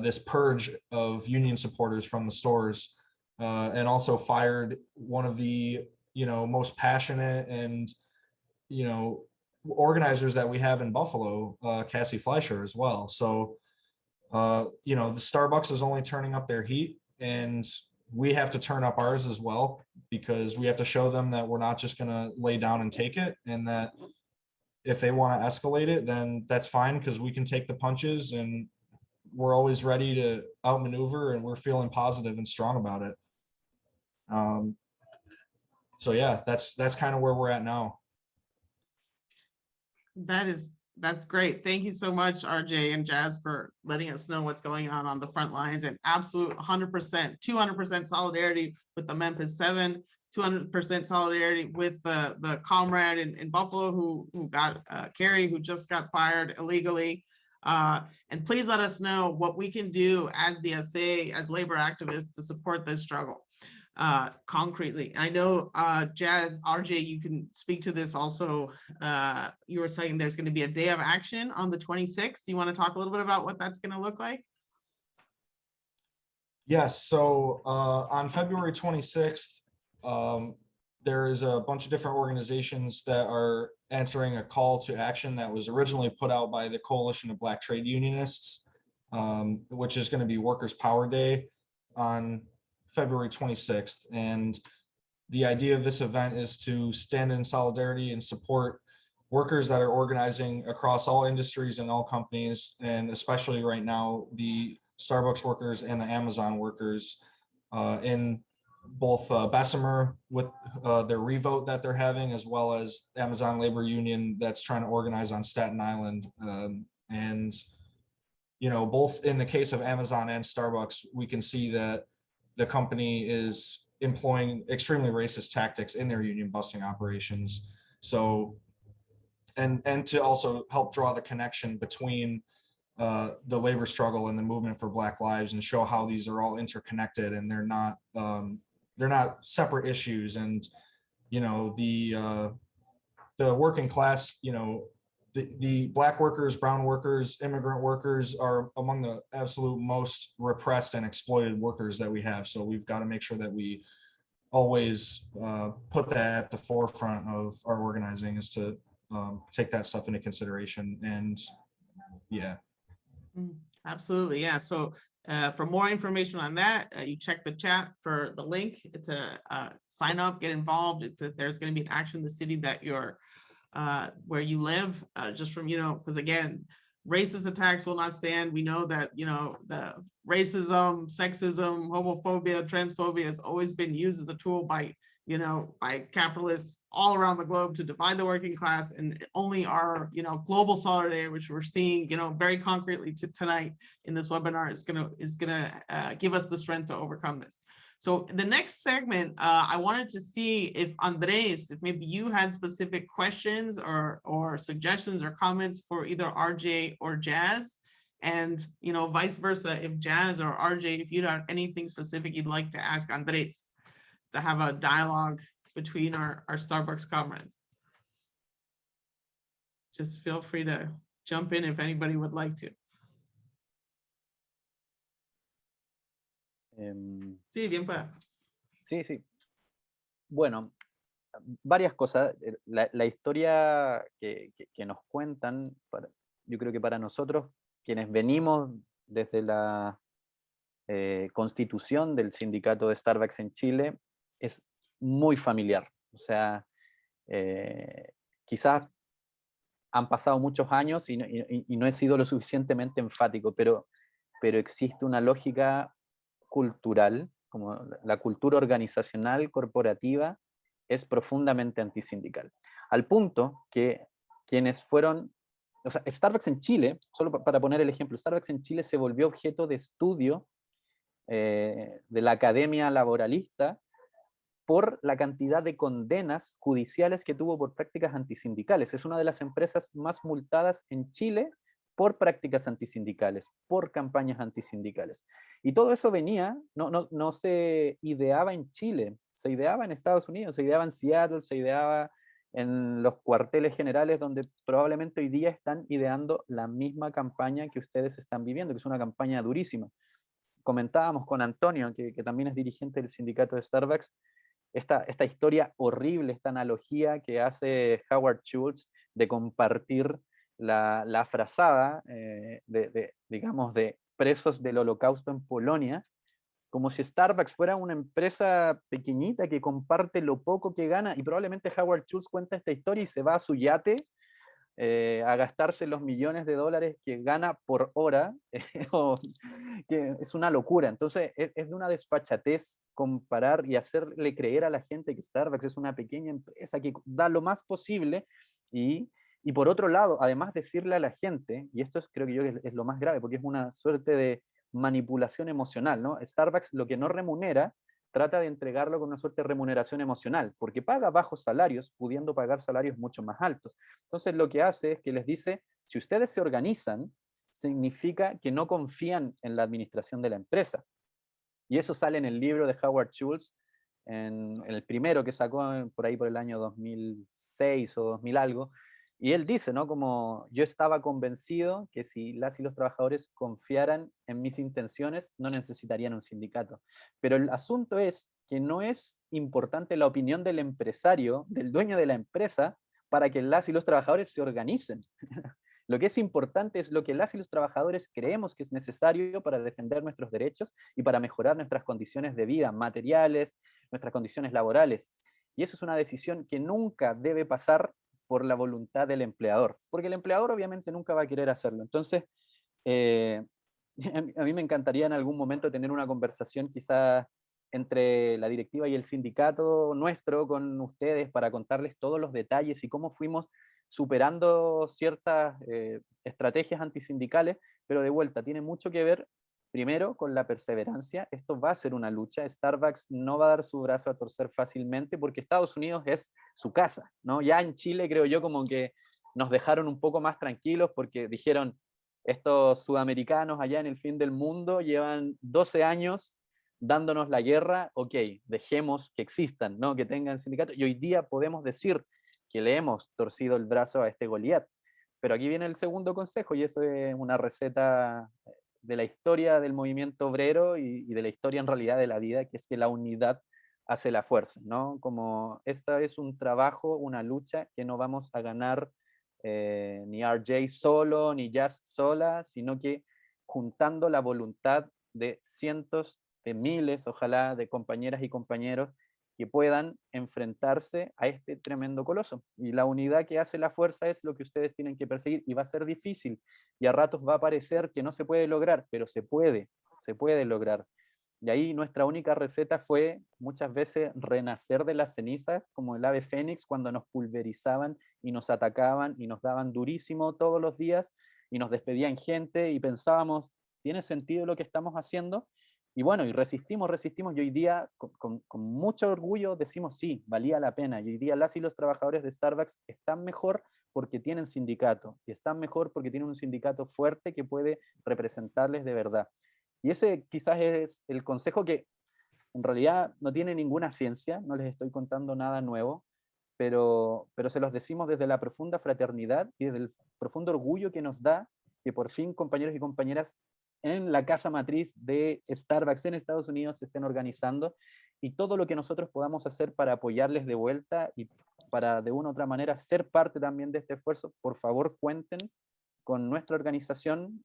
this purge of union supporters from the stores, and also fired one of the most passionate and organizers that we have in Buffalo, Cassie Fleischer, as well. So the Starbucks is only turning up their heat, and we have to turn up ours as well, because we have to show them that we're not just going to lay down and take it, and that if they want to escalate it, then that's fine, because we can take the punches, and we're always ready to outmaneuver, and we're feeling positive and strong about it. so yeah, that's kind of where we're at now. That's great. Thank you so much, RJ and Jazz, for letting us know what's going on the front lines, and absolute 100%, 200% solidarity with the Memphis 7, 200% solidarity with the comrade in Buffalo who got Kerry, who just got fired illegally. And please let us know what we can do as the SA, as labor activists, to support this struggle concretely. I know, Jazz, RJ, you can speak to this also. You were saying there's going to be a day of action on the 26th. Do you want to talk a little bit about what that's going to look like? Yes, so on February 26th, there is a bunch of different organizations that are answering a call to action that was originally put out by the Coalition of Black Trade Unionists, which is going to be Workers' Power Day on February 26th. And the idea of this event is to stand in solidarity and support workers that are organizing across all industries and all companies, and especially right now, the Starbucks workers and the Amazon workers in both Bessemer with their revote that they're having, as well as Amazon Labor Union that's trying to organize on Staten Island. And, you know, both in the case of Amazon and Starbucks, we can see that the company is employing extremely racist tactics in their union busting operations. So, and to also help draw the connection between the labor struggle and the movement for Black lives, and show how these are all interconnected and they're not separate issues. And, you know, the working class, you know, the Black workers, brown workers, immigrant workers are among the absolute most repressed and exploited workers that we have. So we've got to make sure that we always put that at the forefront of our organizing, is to take that stuff into consideration. And yeah. Absolutely, yeah. So for more information on that, you check the chat for the link to sign up, get involved. If there's going to be an action in the city that you're where you live, just from, you know, because again, racist attacks will not stand. We know that, you know, the racism, sexism, homophobia, transphobia has always been used as a tool by, you know, by capitalists all around the globe to divide the working class. And only our, you know, global solidarity, which we're seeing, you know, very concretely tonight in this webinar, is gonna give us the strength to overcome this. So the next segment, I wanted to see if Andrés, if maybe you had specific questions or suggestions or comments for either RJ or Jazz, and, you know, vice versa, if Jazz or RJ, if you have anything specific you'd like to ask Andrés, to have a dialogue between our Starbucks comrades. Just feel free to jump in if anybody would like to. Sí, bien pueda. Sí, sí. Bueno, varias cosas. La historia que nos cuentan, yo creo que para nosotros, quienes venimos desde la constitución del sindicato de Starbucks en Chile, es muy familiar. O sea, quizás han pasado muchos años y no he sido lo suficientemente enfático, pero existe una lógica cultural, como la cultura organizacional corporativa es profundamente antisindical. Al punto que quienes fueron, o sea, Starbucks en Chile, solo para poner el ejemplo, Starbucks en Chile se volvió objeto de estudio de la academia laboralista por la cantidad de condenas judiciales que tuvo por prácticas antisindicales. Es una de las empresas más multadas en Chile por prácticas antisindicales, por campañas antisindicales. Y todo eso venía, no se ideaba en Chile, se ideaba en Estados Unidos, se ideaba en Seattle, se ideaba en los cuarteles generales, donde probablemente hoy día están ideando la misma campaña que ustedes están viviendo, que es una campaña durísima. Comentábamos con Antonio, que también es dirigente del sindicato de Starbucks, esta historia horrible, esta analogía que hace Howard Schultz de compartir la frazada digamos, de presos del Holocausto en Polonia, como si Starbucks fuera una empresa pequeñita que comparte lo poco que gana, y probablemente Howard Schultz cuenta esta historia y se va a su yate a gastarse los millones de dólares que gana por hora, que es una locura. Entonces es de una desfachatez comparar y hacerle creer a la gente que Starbucks es una pequeña empresa que da lo más posible y por otro lado, además decirle a la gente, y esto creo que yo es lo más grave, porque es una suerte de manipulación emocional, ¿no? Starbucks lo que no remunera, trata de entregarlo con una suerte de remuneración emocional, porque paga bajos salarios, pudiendo pagar salarios mucho más altos. Entonces lo que hace es que les dice, si ustedes se organizan, significa que no confían en la administración de la empresa. Y eso sale en el libro de Howard Schultz, en el primero que sacó por ahí por el año 2006 o 2000 algo, y él dice, ¿no? Como yo estaba convencido que si las y los trabajadores confiaran en mis intenciones, no necesitarían un sindicato. Pero el asunto es que no es importante la opinión del empresario, del dueño de la empresa, para que las y los trabajadores se organicen. Lo que es importante es lo que las y los trabajadores creemos que es necesario para defender nuestros derechos y para mejorar nuestras condiciones de vida materiales, nuestras condiciones laborales. Y eso es una decisión que nunca debe pasar por la voluntad del empleador, porque el empleador obviamente nunca va a querer hacerlo. Entonces, a mí me encantaría en algún momento tener una conversación quizás entre la directiva y el sindicato nuestro con ustedes para contarles todos los detalles y cómo fuimos superando ciertas estrategias antisindicales, pero de vuelta, tiene mucho que ver primero con la perseverancia. Esto va a ser una lucha. Starbucks no va a dar su brazo a torcer fácilmente porque Estados Unidos es su casa, ¿no? Ya en Chile creo yo como que nos dejaron un poco más tranquilos porque dijeron, estos sudamericanos allá en el fin del mundo llevan 12 años dándonos la guerra, ok, dejemos que existan, ¿no? Que tengan sindicatos, y hoy día podemos decir que le hemos torcido el brazo a este Goliat. Pero aquí viene el segundo consejo, y eso es una receta de la historia del movimiento obrero y de la historia en realidad de la vida, que es que la unidad hace la fuerza, ¿no? Como esta es un trabajo, una lucha que no vamos a ganar ni RJ solo, ni Jazz sola, sino que juntando la voluntad de cientos de miles, ojalá, de compañeras y compañeros que puedan enfrentarse a este tremendo coloso. Y la unidad que hace la fuerza es lo que ustedes tienen que perseguir, y va a ser difícil, y a ratos va a parecer que no se puede lograr, pero se puede lograr. Y ahí nuestra única receta fue muchas veces renacer de las cenizas, como el ave fénix, cuando nos pulverizaban y nos atacaban y nos daban durísimo todos los días y nos despedían gente y pensábamos, ¿tiene sentido lo que estamos haciendo? Y bueno, y resistimos, y hoy día con mucho orgullo decimos sí, valía la pena. Y hoy día las y los trabajadores de Starbucks están mejor porque tienen sindicato, y están mejor porque tienen un sindicato fuerte que puede representarles de verdad. Y ese quizás es el consejo que en realidad no tiene ninguna ciencia, no les estoy contando nada nuevo, pero se los decimos desde la profunda fraternidad y desde el profundo orgullo que nos da que por fin compañeros y compañeras en la casa matriz de Starbucks en Estados Unidos se estén organizando, y todo lo que nosotros podamos hacer para apoyarles de vuelta y para de una u otra manera ser parte también de este esfuerzo, por favor cuenten con nuestra organización,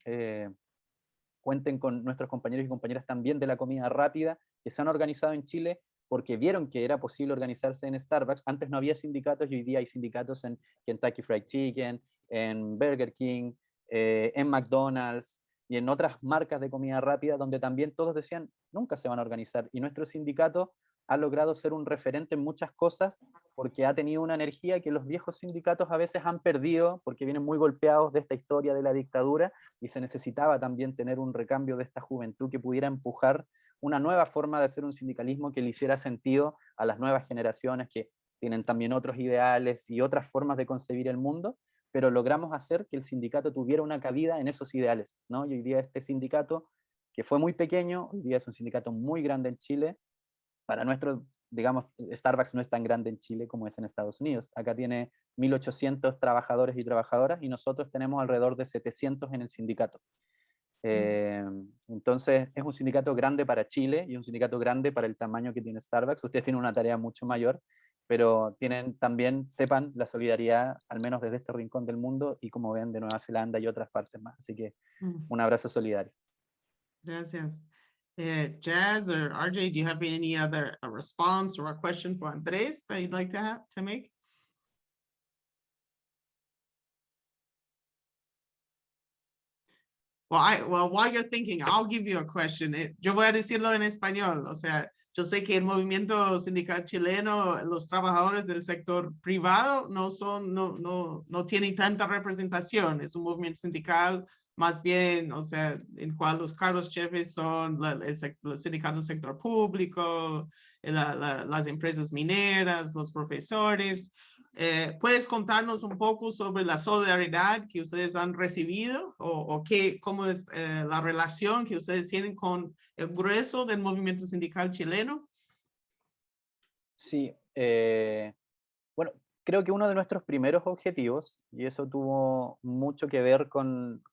cuenten con nuestros compañeros y compañeras también de la comida rápida que se han organizado en Chile porque vieron que era posible organizarse en Starbucks. Antes no había sindicatos y hoy día hay sindicatos en Kentucky Fried Chicken, en Burger King, en McDonald's y en otras marcas de comida rápida donde también todos decían, nunca se van a organizar. Y nuestro sindicato ha logrado ser un referente en muchas cosas porque ha tenido una energía que los viejos sindicatos a veces han perdido porque vienen muy golpeados de esta historia de la dictadura, y se necesitaba también tener un recambio de esta juventud que pudiera empujar una nueva forma de hacer un sindicalismo que le hiciera sentido a las nuevas generaciones que tienen también otros ideales y otras formas de concebir el mundo, pero logramos hacer que el sindicato tuviera una cabida en esos ideales, ¿no? Y hoy día este sindicato, que fue muy pequeño, hoy día es un sindicato muy grande en Chile. Para nuestro, digamos, Starbucks no es tan grande en Chile como es en Estados Unidos. Acá tiene 1.800 trabajadores y trabajadoras y nosotros tenemos alrededor de 700 en el sindicato. Entonces es un sindicato grande para Chile y un sindicato grande para el tamaño que tiene Starbucks. Ustedes tienen una tarea mucho mayor, pero tienen también, sepan, la solidaridad, al menos desde este rincón del mundo, y como ven, de Nueva Zelanda y otras partes más. Así que un abrazo solidario. Gracias. Jazz or RJ, do you have any other response or a question for Andrés that you'd like to make? Well, while you're thinking, I'll give you a question. Yo voy a decirlo en español. O sea, yo sé que el movimiento sindical chileno, los trabajadores del sector privado no tienen tanta representación. Es un movimiento sindical más bien, o sea, en cual los cargos jefes son los sindicatos del sector público, las empresas mineras, los profesores. ¿Puedes contarnos un poco sobre la solidaridad que ustedes han recibido o cómo es la relación que ustedes tienen con el grueso del movimiento sindical chileno? Sí, bueno, creo que uno de nuestros primeros objetivos, y eso tuvo mucho que ver con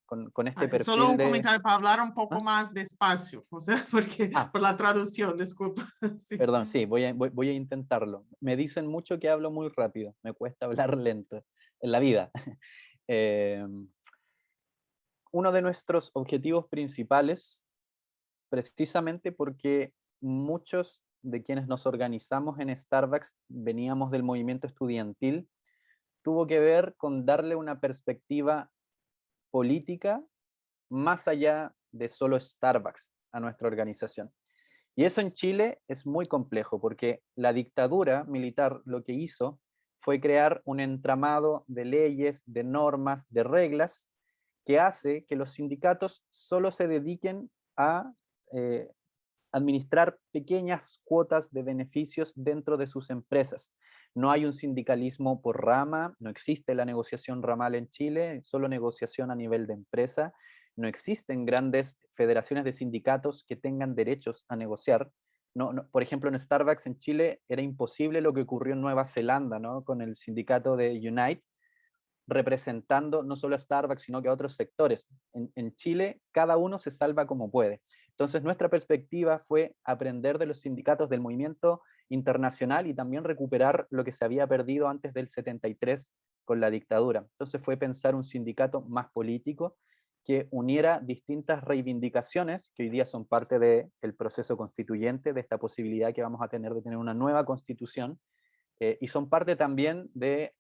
este perfil Solo un de... comentario para hablar un poco ¿Ah? más despacio, o sea, porque por la traducción, disculpa. Sí. Perdón, sí, voy a intentarlo. Me dicen mucho que hablo muy rápido, me cuesta hablar lento en la vida. Uno de nuestros objetivos principales, precisamente porque muchos de quienes nos organizamos en Starbucks veníamos del movimiento estudiantil, tuvo que ver con darle una perspectiva política más allá de solo Starbucks a nuestra organización. Y eso en Chile es muy complejo porque la dictadura militar lo que hizo fue crear un entramado de leyes, de normas, de reglas que hace que los sindicatos solo se dediquen a administrar pequeñas cuotas de beneficios dentro de sus empresas. No hay un sindicalismo por rama, no existe la negociación ramal en Chile, solo negociación a nivel de empresa. No existen grandes federaciones de sindicatos que tengan derechos a negociar. Por ejemplo, en Starbucks en Chile era imposible lo que ocurrió en Nueva Zelanda, ¿no? Con el sindicato de Unite, representando no solo a Starbucks, sino que a otros sectores. En Chile, cada uno se salva como puede. Entonces, nuestra perspectiva fue aprender de los sindicatos del movimiento internacional y también recuperar lo que se había perdido antes del 73 con la dictadura. Entonces, fue pensar un sindicato más político que uniera distintas reivindicaciones que hoy día son parte del proceso constituyente, de esta posibilidad que vamos a tener de tener una nueva constitución, y son parte también de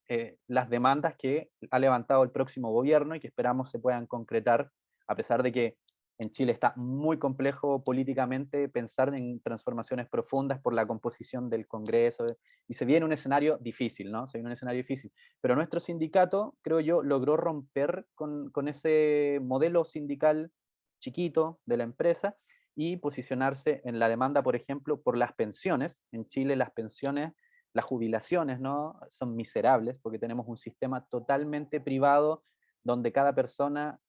las demandas que ha levantado el próximo gobierno y que esperamos se puedan concretar, a pesar de que en Chile está muy complejo políticamente pensar en transformaciones profundas por la composición del Congreso, y se viene un escenario difícil, ¿no? Se viene un escenario difícil. Pero nuestro sindicato, creo yo, logró romper con ese modelo sindical chiquito de la empresa y posicionarse en la demanda, por ejemplo, por las pensiones. En Chile las pensiones, las jubilaciones, ¿no? Son miserables porque tenemos un sistema totalmente privado donde cada persona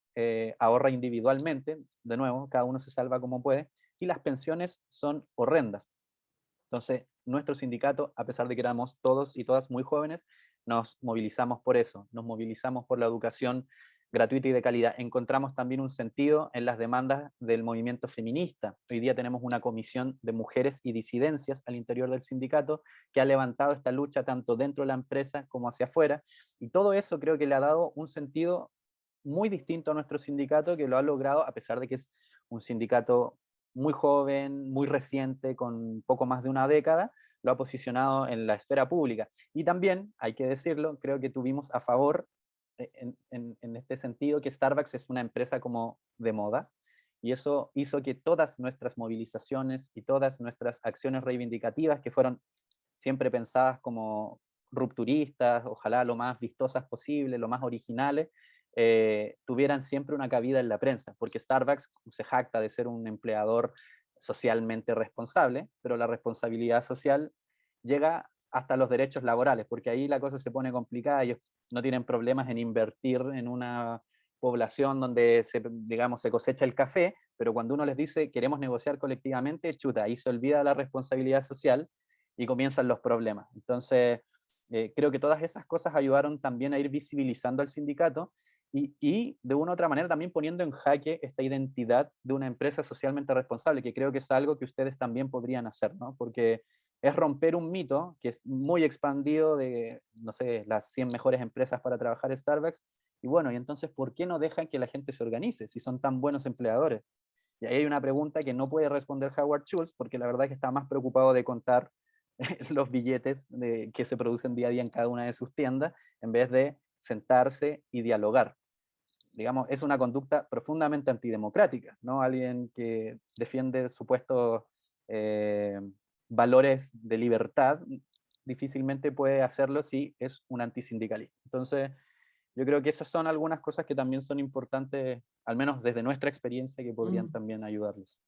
ahorra individualmente, de nuevo, cada uno se salva como puede, y las pensiones son horrendas. Entonces, nuestro sindicato, a pesar de que éramos todos y todas muy jóvenes, nos movilizamos por eso, nos movilizamos por la educación gratuita y de calidad. Encontramos también un sentido en las demandas del movimiento feminista. Hoy día tenemos una comisión de mujeres y disidencias al interior del sindicato que ha levantado esta lucha tanto dentro de la empresa como hacia afuera, y todo eso creo que le ha dado un sentido muy distinto a nuestro sindicato, que lo ha logrado, a pesar de que es un sindicato muy joven, muy reciente, con poco más de una década, lo ha posicionado en la esfera pública. Y también, hay que decirlo, creo que tuvimos a favor, en este sentido, que Starbucks es una empresa como de moda, y eso hizo que todas nuestras movilizaciones y todas nuestras acciones reivindicativas, que fueron siempre pensadas como rupturistas, ojalá lo más vistosas posible, lo más originales, tuvieran siempre una cabida en la prensa, porque Starbucks se jacta de ser un empleador socialmente responsable, pero la responsabilidad social llega hasta los derechos laborales, porque ahí la cosa se pone complicada. Ellos no tienen problemas en invertir en una población donde digamos, se cosecha el café, pero cuando uno les dice queremos negociar colectivamente, chuta, ahí se olvida la responsabilidad social y comienzan los problemas. Entonces, creo que todas esas cosas ayudaron también a ir visibilizando al sindicato y de una u otra manera también poniendo en jaque esta identidad de una empresa socialmente responsable, que creo que es algo que ustedes también podrían hacer, ¿no? Porque es romper un mito que es muy expandido de, no sé, las 100 mejores empresas para trabajar en Starbucks, y bueno, y entonces, ¿por qué no dejan que la gente se organice si son tan buenos empleadores? Y ahí hay una pregunta que no puede responder Howard Schultz, porque la verdad es que está más preocupado de contar los billetes que se producen día a día en cada una de sus tiendas, en vez de sentarse y dialogar. digamos, es una conducta profundamente antidemocrática, ¿no? Alguien que defiende supuestos valores de libertad difícilmente puede hacerlo si es un antisindicalista. Entonces, yo creo que esas son algunas cosas que también son importantes, al menos desde nuestra experiencia, que podrían también ayudarles.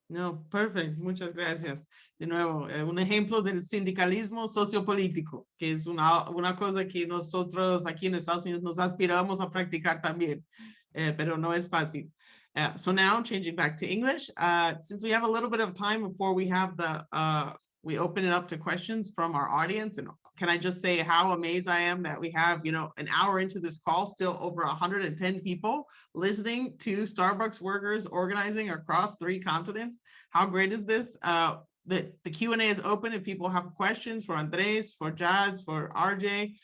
No, perfecto, muchas gracias. De nuevo, un ejemplo del sindicalismo sociopolítico, que es una cosa que nosotros aquí en Estados Unidos nos aspiramos a practicar también, pero no es fácil. So now, changing back to English, since we have a little bit of time before we have we open it up to questions from our audience, and can I just say how amazed I am that we have, an hour into this call, still over 110 people listening to Starbucks workers organizing across 3 continents. How great is this? The Q&A is open if people have questions for Andrés, for Jazz, for RJ.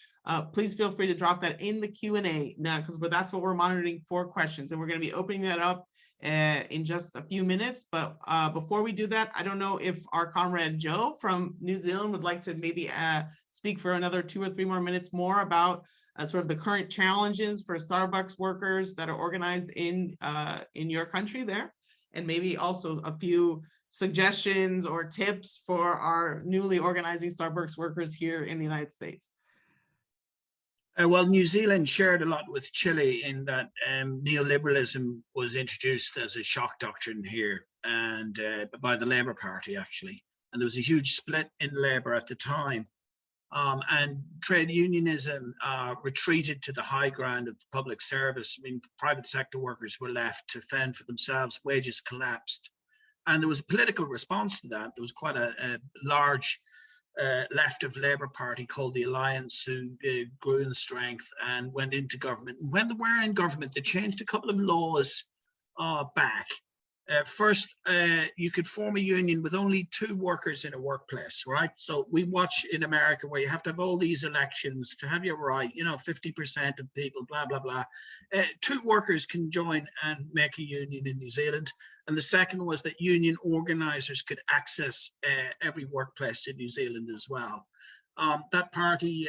Please feel free to drop that in the Q&A now, because that's what we're monitoring for questions, and we're going to be opening that up in just a few minutes. But before we do that, I don't know if our comrade Joe from New Zealand would like to maybe speak for another 2 or 3 more minutes more about sort of the current challenges for Starbucks workers that are organized in your country there, and maybe also a few suggestions or tips for our newly organizing Starbucks workers here in the United States. Well, New Zealand shared a lot with Chile in that neoliberalism was introduced as a shock doctrine here, and by the Labour Party, actually. And there was a huge split in Labour at the time. And trade unionism retreated to the high ground of the public service. I mean, private sector workers were left to fend for themselves, wages collapsed. And there was a political response to that. There was quite a large left of Labour Party called the Alliance, who grew in strength and went into government. And when they were in government, they changed a couple of laws back. First, you could form a union with only 2 workers in a workplace, right? So we watch in America where you have to have all these elections to have your right, 50% of people, blah, blah, blah. 2 workers can join and make a union in New Zealand. And the second was that union organizers could access every workplace in New Zealand as well. That party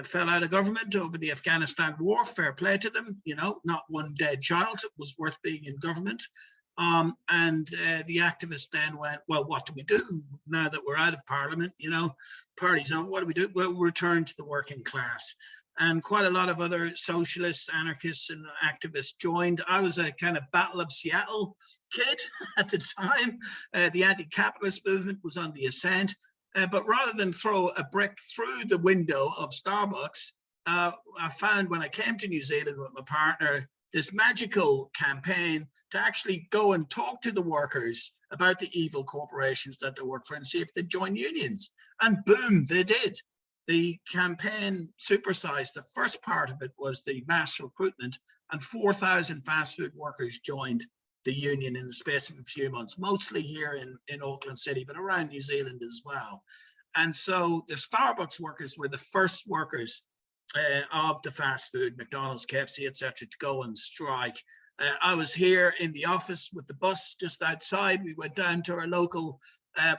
fell out of government over the Afghanistan war. Fair play to them, not one dead child. It was worth being in government. And the activists then went, well, what do we do now that we're out of parliament? Parties, what do we do? Well, return to the working class. And quite a lot of other socialists, anarchists, and activists joined. I was a kind of Battle of Seattle kid at the time. The anti-capitalist movement was on the ascent. But rather than throw a brick through the window of Starbucks, I found when I came to New Zealand with my partner, this magical campaign to actually go and talk to the workers about the evil corporations that they work for and see if they'd join unions. And boom, they did. The campaign supersized. The first part of it was the mass recruitment, and 4,000 fast food workers joined the union in the space of a few months, mostly here in Auckland City, but around New Zealand as well. And so the Starbucks workers were the first workers of the fast food, McDonald's, KFC, etc., to go and strike. I was here in the office with the bus just outside. We went down to our local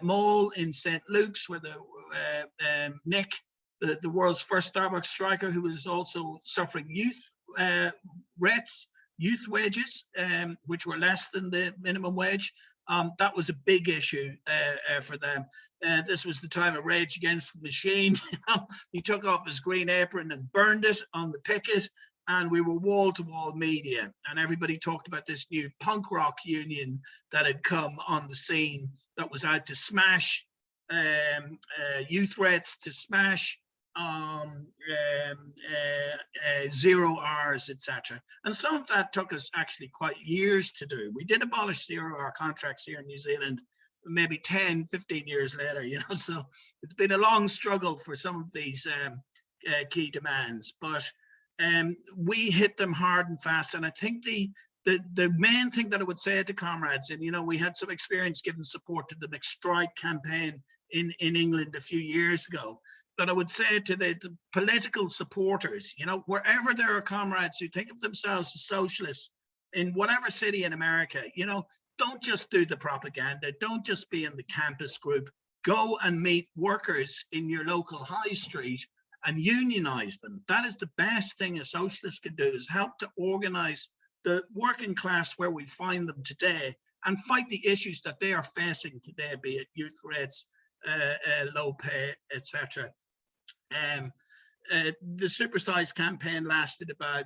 mall in St. Luke's, where Nick, the world's first Starbucks striker, who was also suffering youth rates, youth wages, which were less than the minimum wage. That was a big issue for them. This was the time of Rage Against the Machine. He took off his green apron and burned it on the picket, and we were wall-to-wall media, and everybody talked about this new punk rock union that had come on the scene that was out to smash youth rates, to smash 0 hours, etc. And some of that took us actually quite years to do. We did abolish 0-hour contracts here in New Zealand maybe 10, 15 years later, so it's been a long struggle for some of these key demands, but we hit them hard and fast. And I think the main thing that I would say to comrades, and we had some experience giving support to the McStrike campaign in England a few years ago, but I would say to the political supporters, wherever there are comrades who think of themselves as socialists in whatever city in America, don't just do the propaganda, don't just be in the campus group, go and meet workers in your local high street and unionize them. That is the best thing a socialist can do, is help to organize the working class where we find them today and fight the issues that they are facing today, be it youth rates, low pay, etc. The Supersize campaign lasted about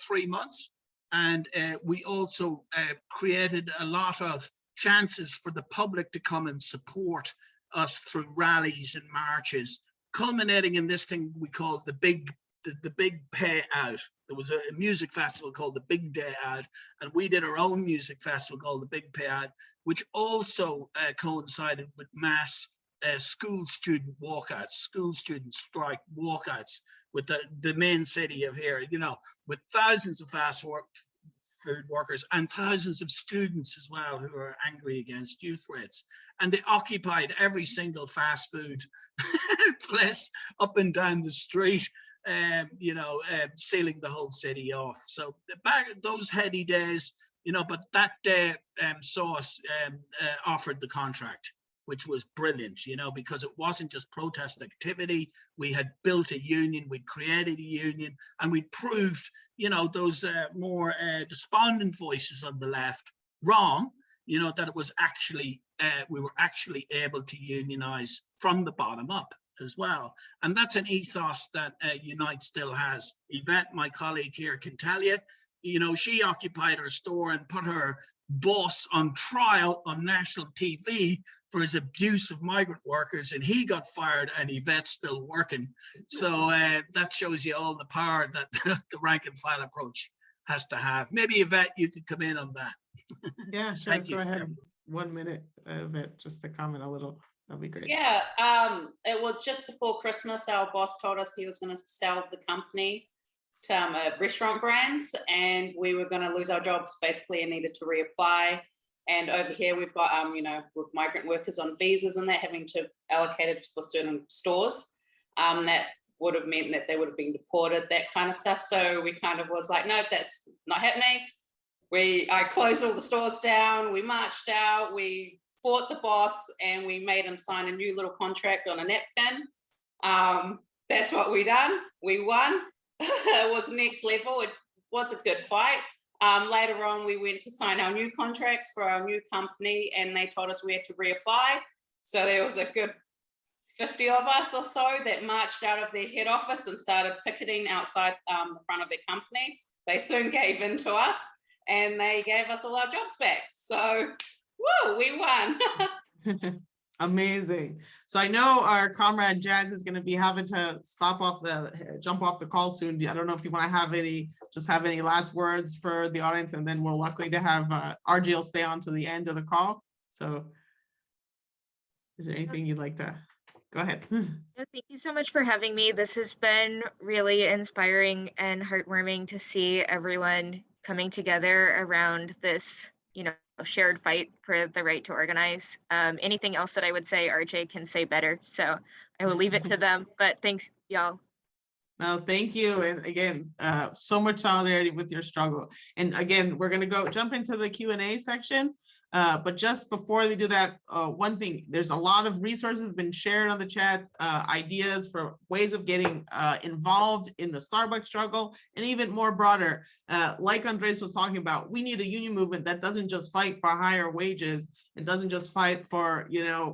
3 months, and we also created a lot of chances for the public to come and support us through rallies and marches, culminating in this thing we call the big pay out. There was a music festival called the Big Day Out, and we did our own music festival called the Big Pay Out, which also coincided with mass school student walkouts, school student strike walkouts, with the main city of here, you know, with thousands of food workers and thousands of students as well who are angry against youth rates. And they occupied every single fast food place up and down the street, sealing the whole city off. So back those heady days, you know, but that day saw us offered the contract, which was brilliant, you know, because it wasn't just protest activity. We had built a union, we'd created a union, and we'd proved, you know, those more despondent voices on the left wrong, you know, that it was actually, we were actually able to unionize from the bottom up as well. And that's an ethos that Unite still has. Yvette, my colleague here, can tell you, you know, she occupied her store and put her boss on trial on national TV for his abuse of migrant workers, and he got fired, and Yvette's still working. So that shows you all the power that the rank and file approach has to have. Maybe Yvette, you could come in on that. Yeah, sure. Thank you. Go ahead. 1 minute, Yvette, just to comment a little. That'd be great. Yeah, it was just before Christmas. Our boss told us he was going to sell the company to restaurant brands, and we were going to lose our jobs basically and needed to reapply. And over here we've got, with migrant workers on visas and that having to allocate it for certain stores. That would have meant that they would have been deported, that kind of stuff. So we kind of was like, no, that's not happening. I closed all the stores down. We marched out. We fought the boss, and we made him sign a new little contract on a napkin. That's what we done. We won. It was next level. It was a good fight. Later on, we went to sign our new contracts for our new company, and they told us we had to reapply. So there was a good 50 of us or so that marched out of their head office and started picketing outside the front of their company. They soon gave in to us, and they gave us all our jobs back. So, woo, we won. Amazing. So I know our comrade Jazz is going to be having to jump off the call soon. I don't know if you want to have any last words for the audience, and then we're lucky to have RGL stay on to the end of the call. So is there anything you'd like to go ahead? Thank you so much for having me. This has been really inspiring and heartwarming to see everyone coming together around this, shared fight for the right to organize. Anything else that I would say, RJ can say better. So I will leave it to them, but thanks y'all. No, thank you. And again, so much solidarity with your struggle. And again, we're going to jump into the Q&A section. But just before we do that, one thing, there's a lot of resources been shared on the chat, ideas for ways of getting involved in the Starbucks struggle, and even more broader, like Andrés was talking about, we need a union movement that doesn't just fight for higher wages, and doesn't just fight for,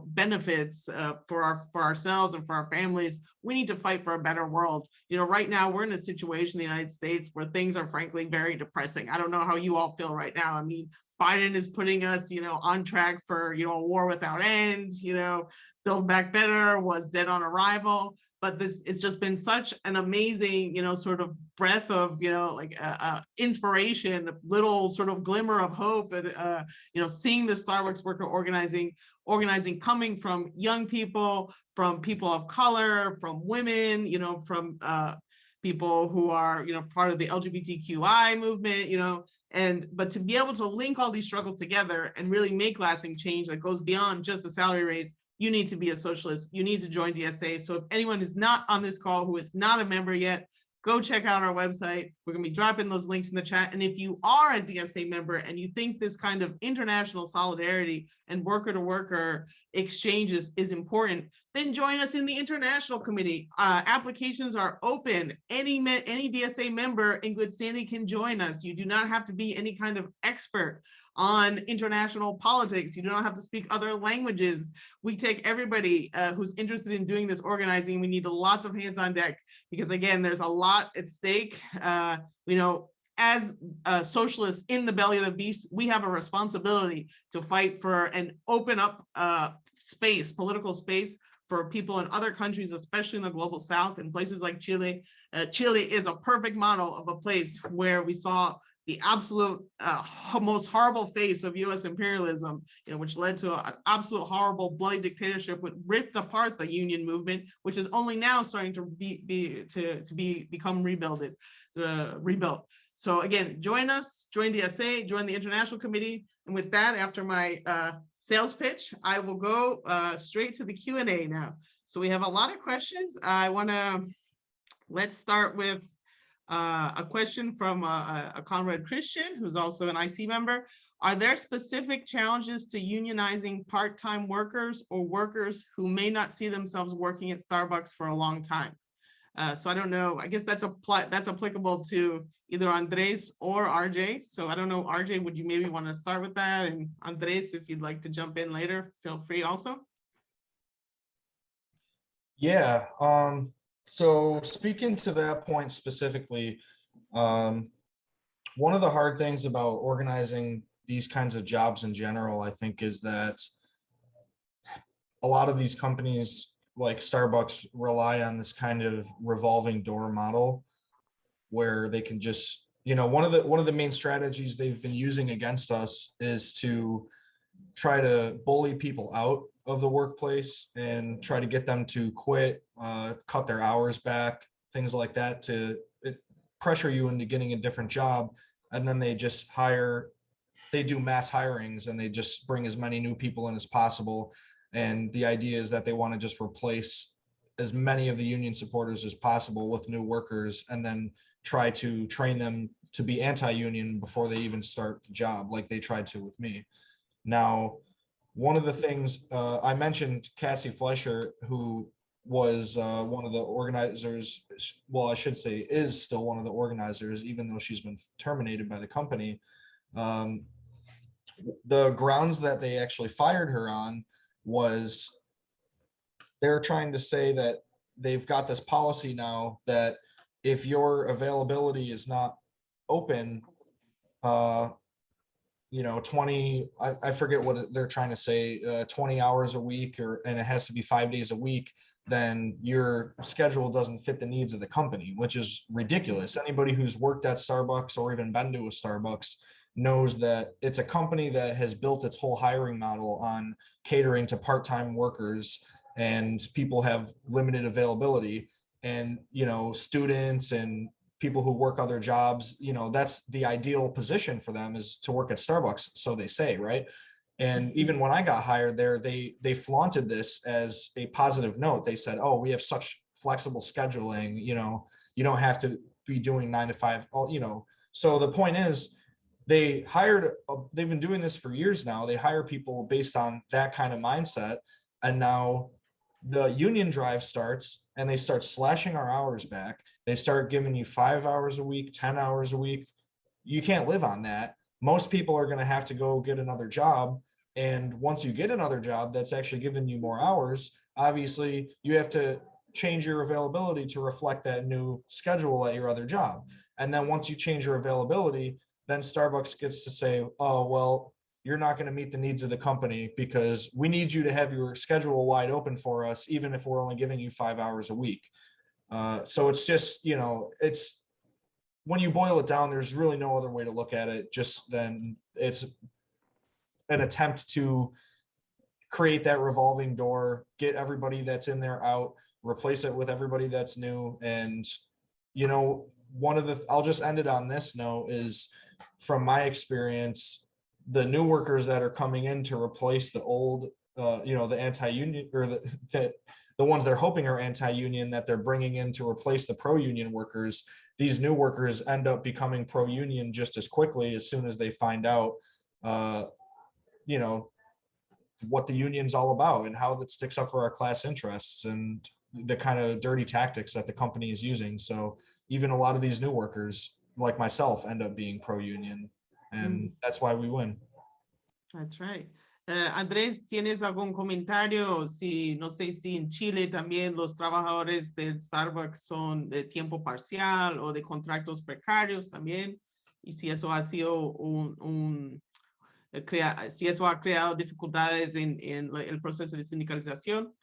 benefits for ourselves and for our families. We need to fight for a better world. Right now we're in a situation in the United States where things are frankly very depressing. I don't know how you all feel right now. I mean, Biden is putting us, on track for, a war without end, Build Back Better was dead on arrival. But it's just been such an amazing, sort of breath of, inspiration, a little sort of glimmer of hope. And, seeing the Starbucks worker organizing coming from young people, from people of color, from women, from people who are, part of the LGBTQI movement, but to be able to link all these struggles together and really make lasting change that goes beyond just a salary raise, you need to be a socialist. You need to join DSA. So if anyone is not on this call who is not a member yet, go check out our website. We're going to be dropping those links in the chat. And if you are a DSA member and you think this kind of international solidarity and worker to worker, exchange is important, then join us in the international committee. Applications are open. Any DSA member in good standing can join us. You do not have to be any kind of expert on international politics. You do not have to speak other languages. We take everybody who's interested in doing this organizing. We need lots of hands on deck because, again, there's a lot at stake. As socialists in the belly of the beast, we have a responsibility to fight for and open up space, political space for people in other countries, especially in the global south and places like Chile. Chile is a perfect model of a place where we saw the absolute most horrible face of U.S. imperialism, which led to an absolute horrible bloody dictatorship, which ripped apart the union movement, which is only now starting to become rebuilt. So again, join us, join DSA, join the International Committee. And with that, after my sales pitch, I will go straight to the Q&A now. So we have a lot of questions. Let's start with a question from a comrade Christian, who's also an IC member. Are there specific challenges to unionizing part-time workers or workers who may not see themselves working at Starbucks for a long time? So I don't know, I guess that's applicable to either Andres or RJ. So I don't know, RJ, would you maybe want to start with that? And Andres, if you'd like to jump in later, feel free also. Yeah, so speaking to that point specifically, one of the hard things about organizing these kinds of jobs in general, I think, is that a lot of these companies like Starbucks rely on this kind of revolving door model where they can just, one of the main strategies they've been using against us is to try to bully people out of the workplace and try to get them to quit, cut their hours back, things like that, to pressure you into getting a different job. And then they do mass hirings and they just bring as many new people in as possible. And the idea is that they want to just replace as many of the union supporters as possible with new workers and then try to train them to be anti-union before they even start the job, like they tried to with me. Now, one of the things I mentioned, Cassie Fleischer, who was one of the organizers, well, I should say is still one of the organizers, even though she's been terminated by the company. The grounds that they actually fired her on was they're trying to say that they've got this policy now that if your availability is not open, 20, I forget what they're trying to say, 20 hours a week, and it has to be 5 days a week, then your schedule doesn't fit the needs of the company, which is ridiculous. Anybody who's worked at Starbucks or even been to a Starbucks knows that it's a company that has built its whole hiring model on catering to part-time workers, and people have limited availability, and students and people who work other jobs, that's the ideal position for them, is to work at Starbucks, so they say, right? And even when I got hired there, they flaunted this as a positive note. They said, oh, we have such flexible scheduling, you don't have to be doing 9 to 5, so the point is, they've been doing this for years now. They hire people based on that kind of mindset. And now the union drive starts and they start slashing our hours back. They start giving you 5 hours a week, 10 hours a week. You can't live on that. Most people are going to have to go get another job. And once you get another job that's actually giving you more hours, obviously you have to change your availability to reflect that new schedule at your other job. And then once you change your availability, then Starbucks gets to say, oh, well, you're not going to meet the needs of the company because we need you to have your schedule wide open for us, even if we're only giving you 5 hours a week. So it's just, it's, when you boil it down, there's really no other way to look at it. Just then it's an attempt to create that revolving door, get everybody that's in there out, replace it with everybody that's new. And, I'll just end it on this note is, from my experience, the new workers that are coming in to replace the old, the anti-union, or the ones they're hoping are anti-union, that they're bringing in to replace the pro-union workers, these new workers end up becoming pro-union just as quickly as soon as they find out, what the union's all about and how that sticks up for our class interests and the kind of dirty tactics that the company is using. So even a lot of these new workers, like myself, end up being pro-union, and that's why we win. That's right. Andrés, ¿tienes algún comentario? Si, no sé si en Chile también los trabajadores de Starbucks son de tiempo parcial o de contratos precarios también, y si eso ha sido si eso ha creado dificultades en el proceso de sindicalización.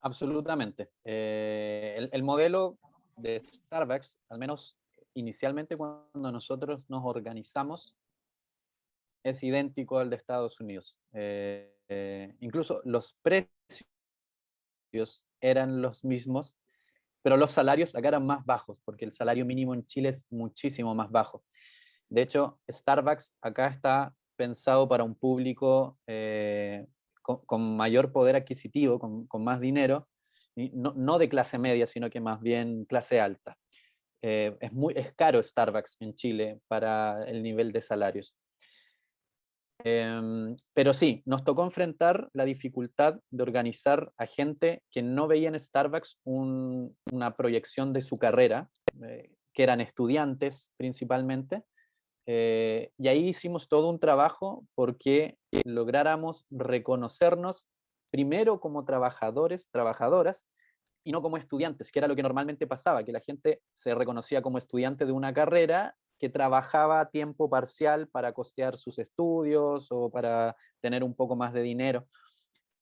Absolutamente. El modelo de Starbucks, al menos inicialmente cuando nosotros nos organizamos, es idéntico al de Estados Unidos. Incluso los precios eran los mismos, pero los salarios acá eran más bajos, porque el salario mínimo en Chile es muchísimo más bajo. De hecho, Starbucks acá está pensado para un público con mayor poder adquisitivo, con más dinero, y no de clase media, sino que más bien clase alta. Es caro Starbucks en Chile para el nivel de salarios. Pero sí, nos tocó enfrentar la dificultad de organizar a gente que no veía en Starbucks una proyección de su carrera, que eran estudiantes principalmente, y ahí hicimos todo un trabajo porque lográramos reconocernos primero como trabajadores, trabajadoras, y no como estudiantes, que era lo que normalmente pasaba, que la gente se reconocía como estudiante de una carrera que trabajaba a tiempo parcial para costear sus estudios o para tener un poco más de dinero.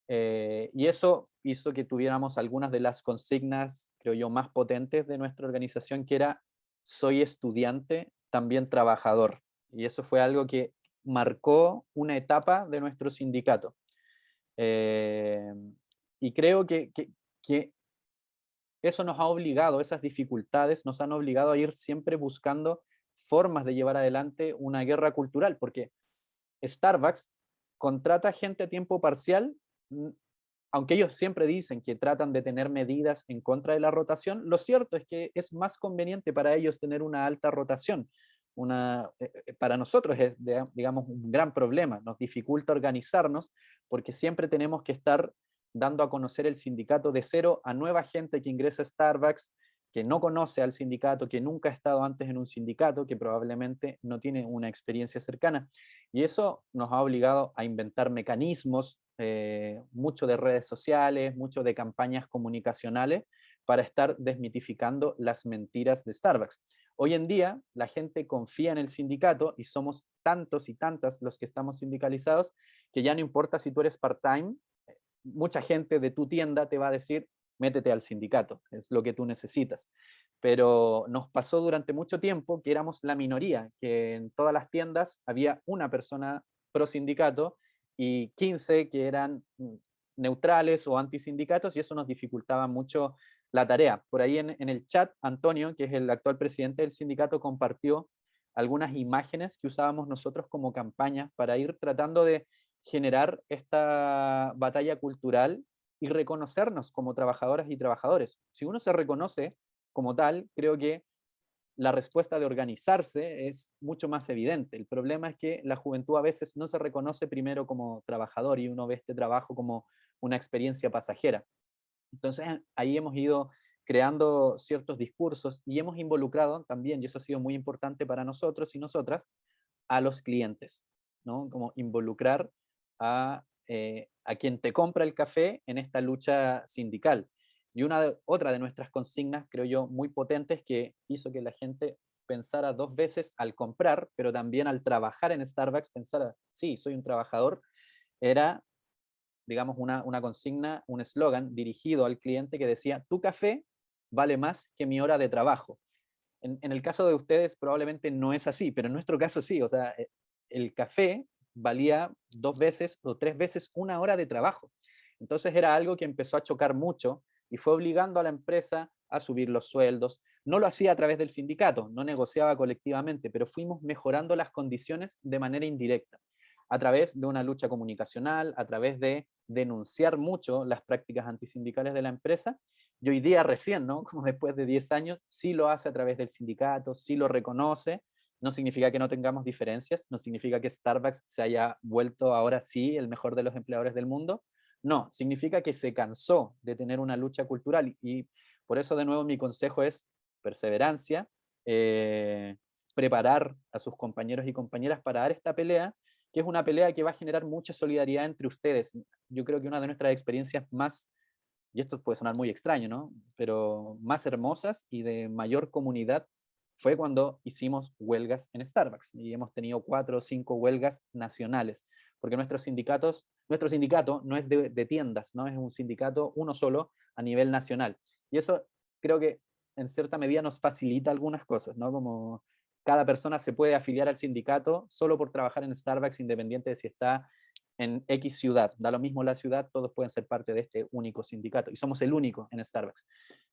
Y eso hizo que tuviéramos algunas de las consignas, creo yo, más potentes de nuestra organización, que era soy estudiante, también trabajador. Y eso fue algo que marcó una etapa de nuestro sindicato. Y creo que eso nos ha obligado, esas dificultades nos han obligado a ir siempre buscando formas de llevar adelante una guerra cultural, porque Starbucks contrata gente a tiempo parcial, aunque ellos siempre dicen que tratan de tener medidas en contra de la rotación, lo cierto es que es más conveniente para ellos tener una alta rotación. Para nosotros es, digamos, un gran problema, nos dificulta organizarnos porque siempre tenemos que estar dando a conocer el sindicato de cero a nueva gente que ingresa a Starbucks, que no conoce al sindicato, que nunca ha estado antes en un sindicato, que probablemente no tiene una experiencia cercana. Y eso nos ha obligado a inventar mecanismos, mucho de redes sociales, mucho de campañas comunicacionales, para estar desmitificando las mentiras de Starbucks. Hoy en día la gente confía en el sindicato y somos tantos y tantas los que estamos sindicalizados que ya no importa si tú eres part-time, mucha gente de tu tienda te va a decir métete al sindicato, es lo que tú necesitas. Pero nos pasó durante mucho tiempo que éramos la minoría, que en todas las tiendas había una persona pro sindicato y 15 que eran neutrales o antisindicatos, y eso nos dificultaba mucho la tarea. Por ahí en el chat, Antonio, que es el actual presidente del sindicato, compartió algunas imágenes que usábamos nosotros como campaña para ir tratando de generar esta batalla cultural y reconocernos como trabajadoras y trabajadores. Si uno se reconoce como tal, creo que la respuesta de organizarse es mucho más evidente. El problema es que la juventud a veces no se reconoce primero como trabajador y uno ve este trabajo como una experiencia pasajera. Entonces ahí hemos ido creando ciertos discursos y hemos involucrado también, y eso ha sido muy importante para nosotros y nosotras, a los clientes, ¿no? Como involucrar a quien te compra el café en esta lucha sindical. Y otra de nuestras consignas, creo yo, muy potentes, que hizo que la gente pensara dos veces al comprar, pero también al trabajar en Starbucks, pensara, sí, soy un trabajador, era, digamos, una consigna, un eslogan dirigido al cliente que decía, tu café vale más que mi hora de trabajo. En el caso de ustedes probablemente no es así, pero en nuestro caso sí, o sea, el café valía 2 veces o 3 veces una hora de trabajo. Entonces era algo que empezó a chocar mucho y fue obligando a la empresa a subir los sueldos. No lo hacía a través del sindicato, no negociaba colectivamente, pero fuimos mejorando las condiciones de manera indirecta, a través de una lucha comunicacional, a través de denunciar mucho las prácticas antisindicales de la empresa, y hoy día recién, ¿no? Como después de 10 años, sí lo hace a través del sindicato, sí lo reconoce, no significa que no tengamos diferencias, no significa que Starbucks se haya vuelto ahora sí el mejor de los empleadores del mundo. No, significa que se cansó de tener una lucha cultural y por eso de nuevo mi consejo es perseverancia, preparar a sus compañeros y compañeras para dar esta pelea, que es una pelea que va a generar mucha solidaridad entre ustedes. Yo creo que una de nuestras experiencias más, y esto puede sonar muy extraño, ¿no? Pero más hermosas y de mayor comunidad fue cuando hicimos huelgas en Starbucks y hemos tenido 4 o 5 huelgas nacionales, porque nuestro sindicato no es de tiendas, ¿no? Es un sindicato uno solo a nivel nacional. Y eso creo que en cierta medida nos facilita algunas cosas, ¿no? Como cada persona se puede afiliar al sindicato solo por trabajar en Starbucks, independiente de si está en X ciudad. Da lo mismo la ciudad, todos pueden ser parte de este único sindicato. Y somos el único en Starbucks.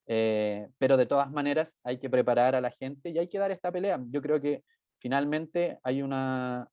Pero de todas maneras hay que preparar a la gente y hay que dar esta pelea. Yo creo que finalmente hay una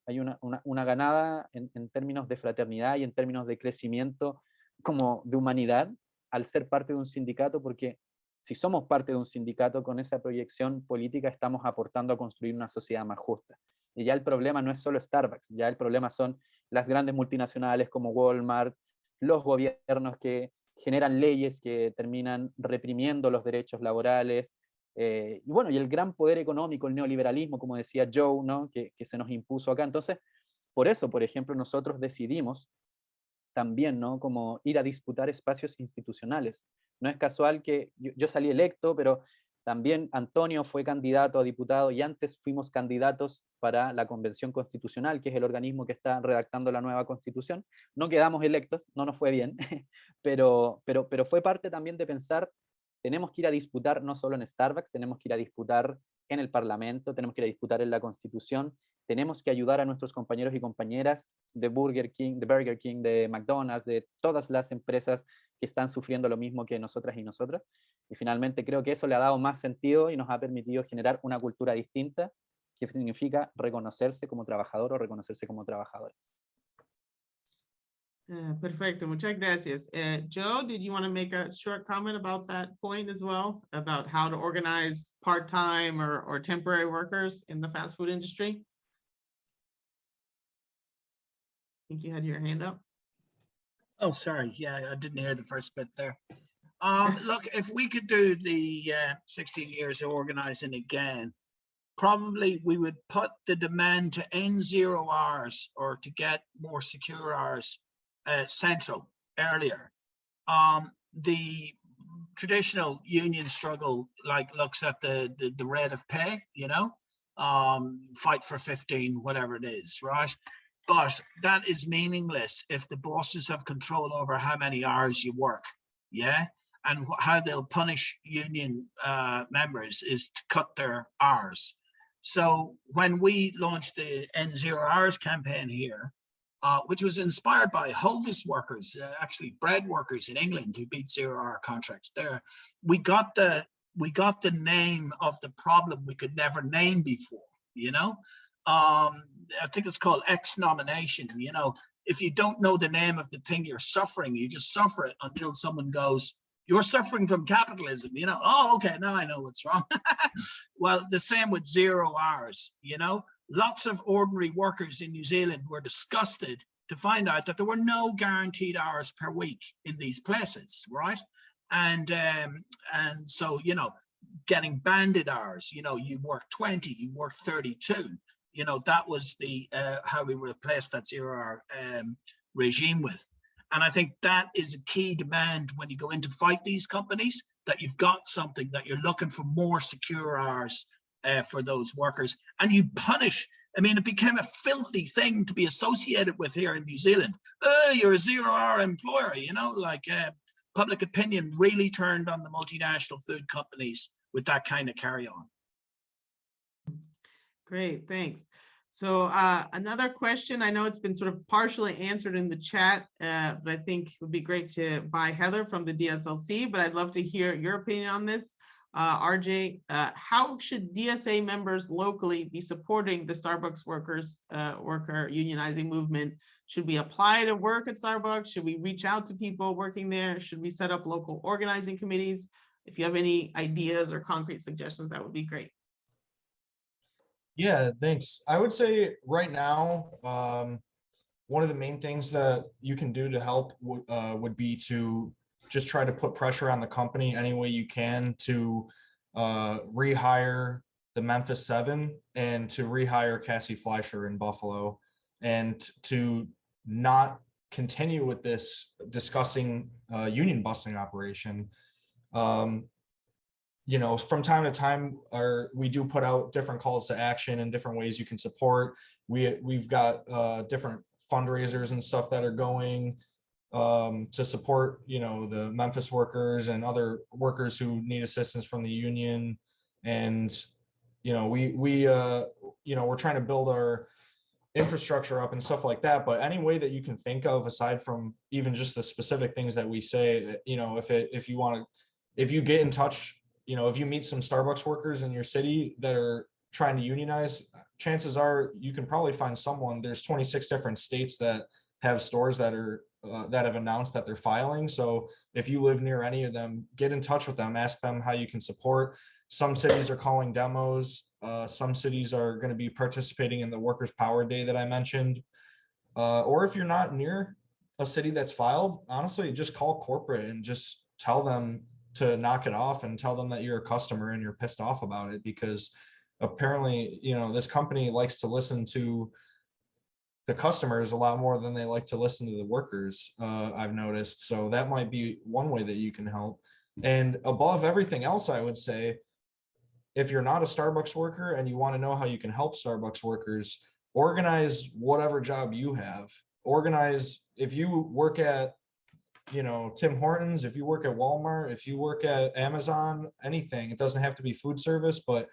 ganada en términos de fraternidad y en términos de crecimiento como de humanidad al ser parte de un sindicato, porque si somos parte de un sindicato con esa proyección política estamos aportando a construir una sociedad más justa. Y ya el problema no es solo Starbucks, ya el problema son las grandes multinacionales como Walmart, los gobiernos que generan leyes que terminan reprimiendo los derechos laborales, y bueno, y el gran poder económico, el neoliberalismo, como decía Joe, ¿no? que se nos impuso acá. Entonces, por eso, por ejemplo, nosotros decidimos también, ¿no? Como ir a disputar espacios institucionales. No es casual que yo salí electo, pero también Antonio fue candidato a diputado y antes fuimos candidatos para la Convención Constitucional, que es el organismo que está redactando la nueva Constitución. No quedamos electos, no nos fue bien, pero fue parte también de pensar, tenemos que ir a disputar no solo en Starbucks, tenemos que ir a disputar en el Parlamento, tenemos que ir a disputar en la Constitución, tenemos que ayudar a nuestros compañeros y compañeras de Burger King, de McDonald's, de todas las empresas que están sufriendo lo mismo que nosotras y nosotras. Y finalmente creo que eso le ha dado más sentido y nos ha permitido generar una cultura distinta, que significa reconocerse como trabajador o reconocerse como trabajadora. Perfecto, muchas gracias. Joe, did you want to make a short comment about that point as well, about how to organize part-time or temporary workers in the fast food industry? I think you had your hand up. Oh, sorry. Yeah, I didn't hear the first bit there. Look, if we could do the 16 years of organizing again, probably we would put the demand to end 0 hours or to get more secure hours central earlier. The traditional union struggle looks at the rate of pay, you know, fight for 15, whatever it is, right? But that is meaningless if the bosses have control over how many hours you work, yeah? And how they'll punish union members is to cut their hours. So when we launched the End 0 Hours campaign here, which was inspired by Hovis workers, actually bread workers in England who beat 0-hour contracts there, we got the name of the problem we could never name before, you know? I think it's called X-nomination. You know, if you don't know the name of the thing you're suffering, you just suffer it until someone goes, you're suffering from capitalism, you know. Oh, okay, now I know what's wrong. Well, the same with 0 hours, you know. Lots of ordinary workers in New Zealand were disgusted to find out that there were no guaranteed hours per week in these places, right? And so, you know, getting banded hours, you know, you work 20, you work 32. You know, that was the how we replaced that 0-hour regime with. And I think that is a key demand when you go in to fight these companies, that you've got something that you're looking for more secure hours for those workers. And you punish, I mean, it became a filthy thing to be associated with here in New Zealand. Oh, you're a 0-hour employer, you know, like public opinion really turned on the multinational food companies with that kind of carry on. Great, thanks. So another question, I know it's been sort of partially answered in the chat, but I think it would be great by Heather from the DSLC, but I'd love to hear your opinion on this. RJ, how should DSA members locally be supporting the Starbucks worker unionizing movement? Should we apply to work at Starbucks? Should we reach out to people working there? Should we set up local organizing committees? If you have any ideas or concrete suggestions, that would be great. Yeah, thanks. I would say right now, one of the main things that you can do to help would be to just try to put pressure on the company any way you can to rehire the Memphis 7 and to rehire Cassie Fleischer in Buffalo, and to not continue with this discussing union busing operation. You know, from time to time, we do put out different calls to action and different ways you can support. We've got different fundraisers and stuff that are going to support, you know, the Memphis workers and other workers who need assistance from the union. And, you know, you know, we're trying to build our infrastructure up and stuff like that. But any way that you can think of, aside from even just the specific things that we say, you know, if you get in touch, you know, if you meet some Starbucks workers in your city that are trying to unionize, chances are you can probably find someone. There's 26 different states that have stores that are that have announced that they're filing. So if you live near any of them, get in touch with them, ask them how you can support. Some cities are calling demos. Some cities are going to be participating in the Workers' Power Day that I mentioned. Or if you're not near a city that's filed, honestly, just call corporate and just tell them to knock it off, and tell them that you're a customer and you're pissed off about it, because apparently, you know, this company likes to listen to the customers a lot more than they like to listen to the workers, I've noticed. So that might be one way that you can help. And above everything else, I would say, if you're not a Starbucks worker and you want to know how you can help Starbucks workers, organize whatever job you have. Organize, if you work at, you know, Tim Hortons, if you work at Walmart, if you work at Amazon, anything, it doesn't have to be food service. But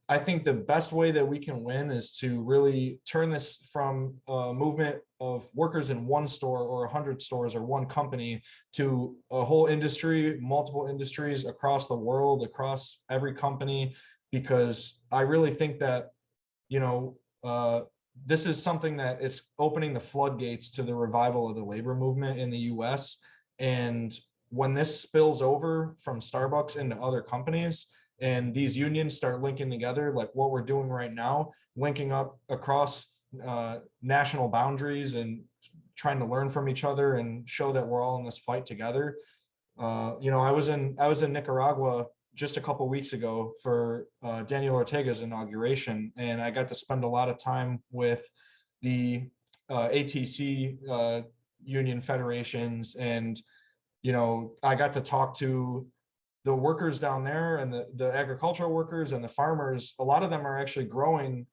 I think the best way that we can win is to really turn this from a movement of workers in one store or 100 stores or one company to a whole industry, multiple industries across the world, across every company, because I really think that, you know, this is something that is opening the floodgates to the revival of the labor movement in the US. And when this spills over from Starbucks into other companies, and these unions start linking together, like what we're doing right now, linking up across national boundaries and trying to learn from each other and show that we're all in this fight together. You know, I was in Nicaragua just a couple of weeks ago for Daniel Ortega's inauguration, and I got to spend a lot of time with the ATC union federations, and you know, I got to talk to the workers down there, and the agricultural workers and the farmers. A lot of them are actually growing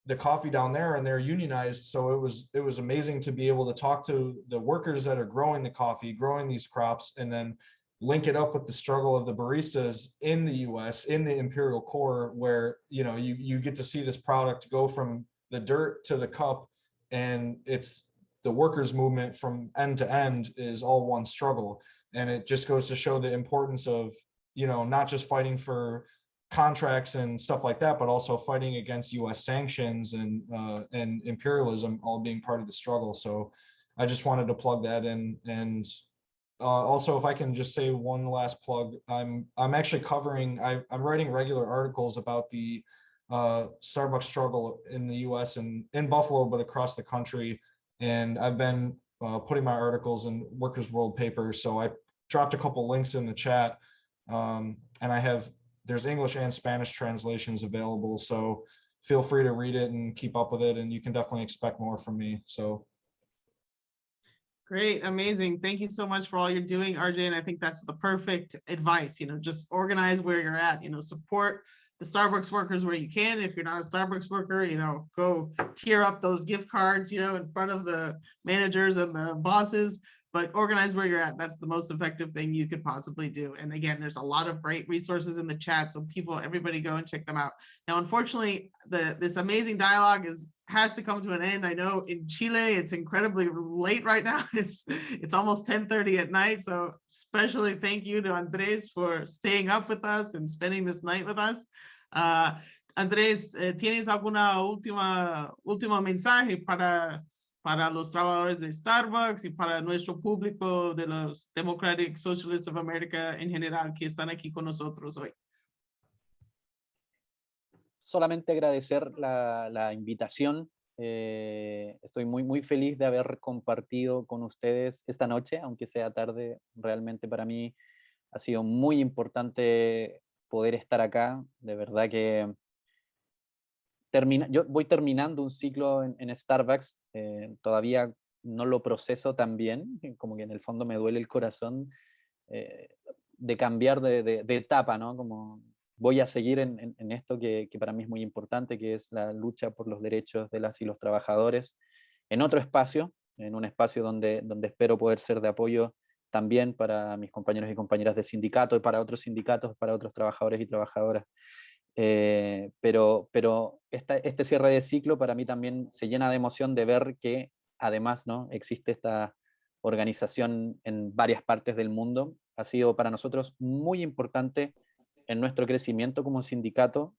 the coffee down there, and they're unionized. So it was amazing to be able to talk to the workers that are growing the coffee, growing these crops, and then link it up with the struggle of the baristas in the US, in the imperial core, where, you know, you get to see this product go from the dirt to the cup, and it's the workers' movement from end to end is all one struggle. And it just goes to show the importance of, you know, not just fighting for contracts and stuff like that, but also fighting against US sanctions and imperialism, all being part of the struggle. So I just wanted to plug that in. And also, if I can just say one last plug, I'm actually covering, I'm writing regular articles about the Starbucks struggle in the US and in Buffalo, but across the country. And I've been putting my articles in Workers' World paper. So I dropped a couple links in the chat, and there's English and Spanish translations available. So feel free to read it and keep up with it. And you can definitely expect more from me. So. Great, amazing. Thank you so much for all you're doing, RJ. And I think that's the perfect advice, you know, just organize where you're at, you know, support the Starbucks workers where you can. If you're not a Starbucks worker, you know, go tear up those gift cards, you know, in front of the managers and the bosses, but organize where you're at. That's the most effective thing you could possibly do. And again, there's a lot of great resources in the chat. So everybody go and check them out. Now, unfortunately, this amazing dialogue has to come to an end. I know in Chile, it's incredibly late right now. It's almost 10:30 at night. So especially thank you to Andrés for staying up with us and spending this night with us. Andrés, ¿tienes alguna última mensaje para los trabajadores de Starbucks y para nuestro público de los Democratic Socialists of America en general que están aquí con nosotros hoy? solamente agradecer la invitación. Estoy muy feliz de haber compartido con ustedes esta noche, aunque sea tarde. Realmente para mí ha sido muy importante poder estar acá. De verdad que yo voy terminando un ciclo en Starbucks, todavía no lo proceso tan bien, como que en el fondo me duele el corazón de cambiar de etapa, ¿no? Como voy a seguir en esto que para mí es muy importante, que es la lucha por los derechos de las y los trabajadores, en otro espacio, en un espacio donde espero poder ser de apoyo también para mis compañeros y compañeras de sindicato y para otros sindicatos, para otros trabajadores y trabajadoras. Pero este cierre de ciclo para mí también se llena de emoción de ver que además, ¿no?, existe esta organización en varias partes del mundo. Ha sido para nosotros muy importante en nuestro crecimiento como sindicato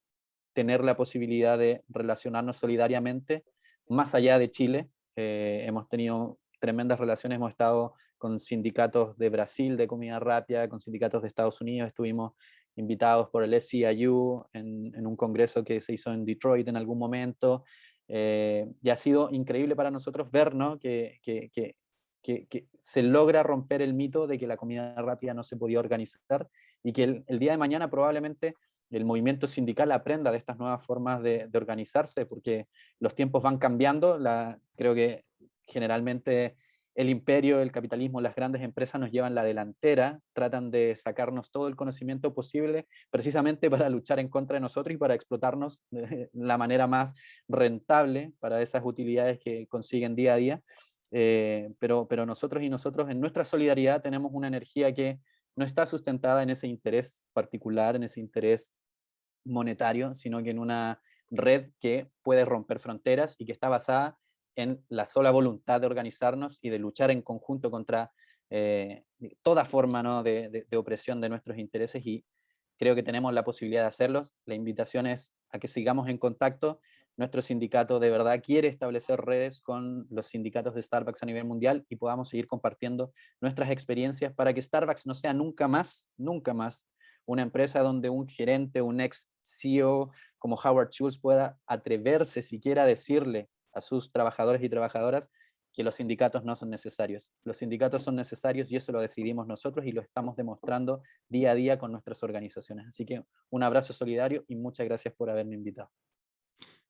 tener la posibilidad de relacionarnos solidariamente más allá de Chile. Hemos tenido tremendas relaciones, hemos estado con sindicatos de Brasil de comida rápida, con sindicatos de Estados Unidos, estuvimos invitados por el SEIU en un congreso que se hizo en Detroit en algún momento, y ha sido increíble para nosotros ver, ¿no?, que se logra romper el mito de que la comida rápida no se podía organizar y que el día de mañana probablemente el movimiento sindical aprenda de estas nuevas formas de organizarse, porque los tiempos van cambiando. Creo que generalmente el imperio, el capitalismo, las grandes empresas nos llevan la delantera, tratan de sacarnos todo el conocimiento posible precisamente para luchar en contra de nosotros y para explotarnos de la manera más rentable para esas utilidades que consiguen día a día. Pero nosotros en nuestra solidaridad tenemos una energía que no está sustentada en ese interés particular, en ese interés monetario, sino que en una red que puede romper fronteras y que está basada en la sola voluntad de organizarnos y de luchar en conjunto contra toda forma, ¿no?, de opresión de nuestros intereses, y creo que tenemos la posibilidad de hacerlos. La invitación es a que sigamos en contacto. Nuestro sindicato de verdad quiere establecer redes con los sindicatos de Starbucks a nivel mundial y podamos seguir compartiendo nuestras experiencias para que Starbucks no sea nunca más una empresa donde un gerente, un ex CEO como Howard Schultz pueda atreverse siquiera a decirle a sus trabajadores y trabajadoras que los sindicatos no son necesarios. Los sindicatos son necesarios y eso lo decidimos nosotros y lo estamos demostrando día a día con nuestras organizaciones. Así que un abrazo solidario y muchas gracias por haberme invitado.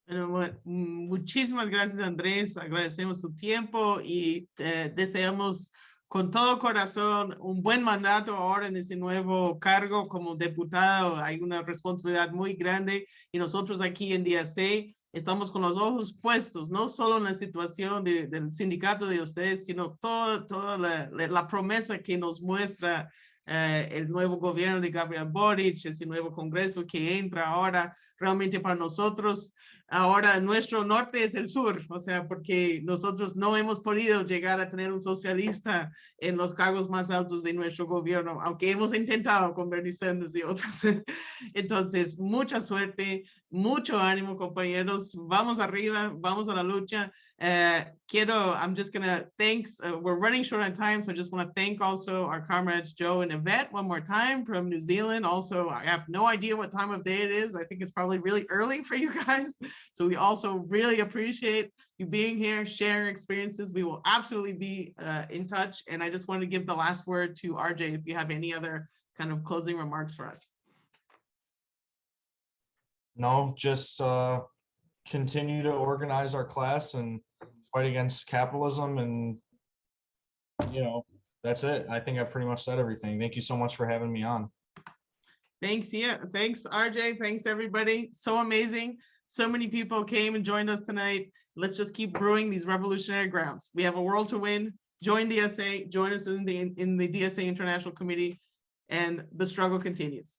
Bueno, muchísimas gracias, Andrés. Agradecemos su tiempo y deseamos con todo corazón un buen mandato ahora en ese nuevo cargo como diputado. Hay una responsabilidad muy grande y nosotros aquí en DSA estamos con los ojos puestos, no solo en la situación del sindicato de ustedes, sino toda la promesa que nos muestra el nuevo gobierno de Gabriel Boric, ese nuevo Congreso que entra ahora. Realmente para nosotros ahora nuestro norte es el sur, o sea, porque nosotros no hemos podido llegar a tener un socialista en los cargos más altos de nuestro gobierno, aunque hemos intentado con Bernie Sanders y otros. Entonces, mucha suerte, mucho ánimo, compañeros. Vamos arriba, vamos a la lucha. I'm just gonna thanks. We're running short on time, so I just want to thank also our comrades Joe and Yvette one more time from New Zealand. Also, I have no idea what time of day it is. I think it's probably really early for you guys. So we also really appreciate you being here, sharing experiences. We will absolutely be in touch. And I just want to give the last word to RJ if you have any other kind of closing remarks for us. No, just continue to organize our class and fight against capitalism, and that's it. I think I've pretty much said everything. Thank you so much for having me on. Thanks. Yeah, thanks, RJ. Thanks, everybody. So amazing. So many people came and joined us tonight. Let's just keep brewing these revolutionary grounds. We have a world to win. Join DSA. Join us in the DSA International Committee, and the struggle continues.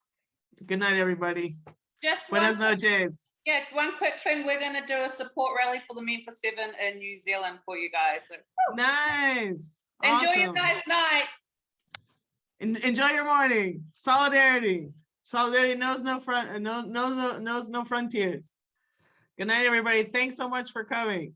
Good night, everybody. Just Buenas noches. Yeah, one quick thing. We're going to do a support rally for the Men for Seven in New Zealand for you guys. So, nice. Enjoy Awesome. your nice night. Enjoy your morning. Solidarity. Solidarity knows no frontiers. Good night, everybody. Thanks so much for coming.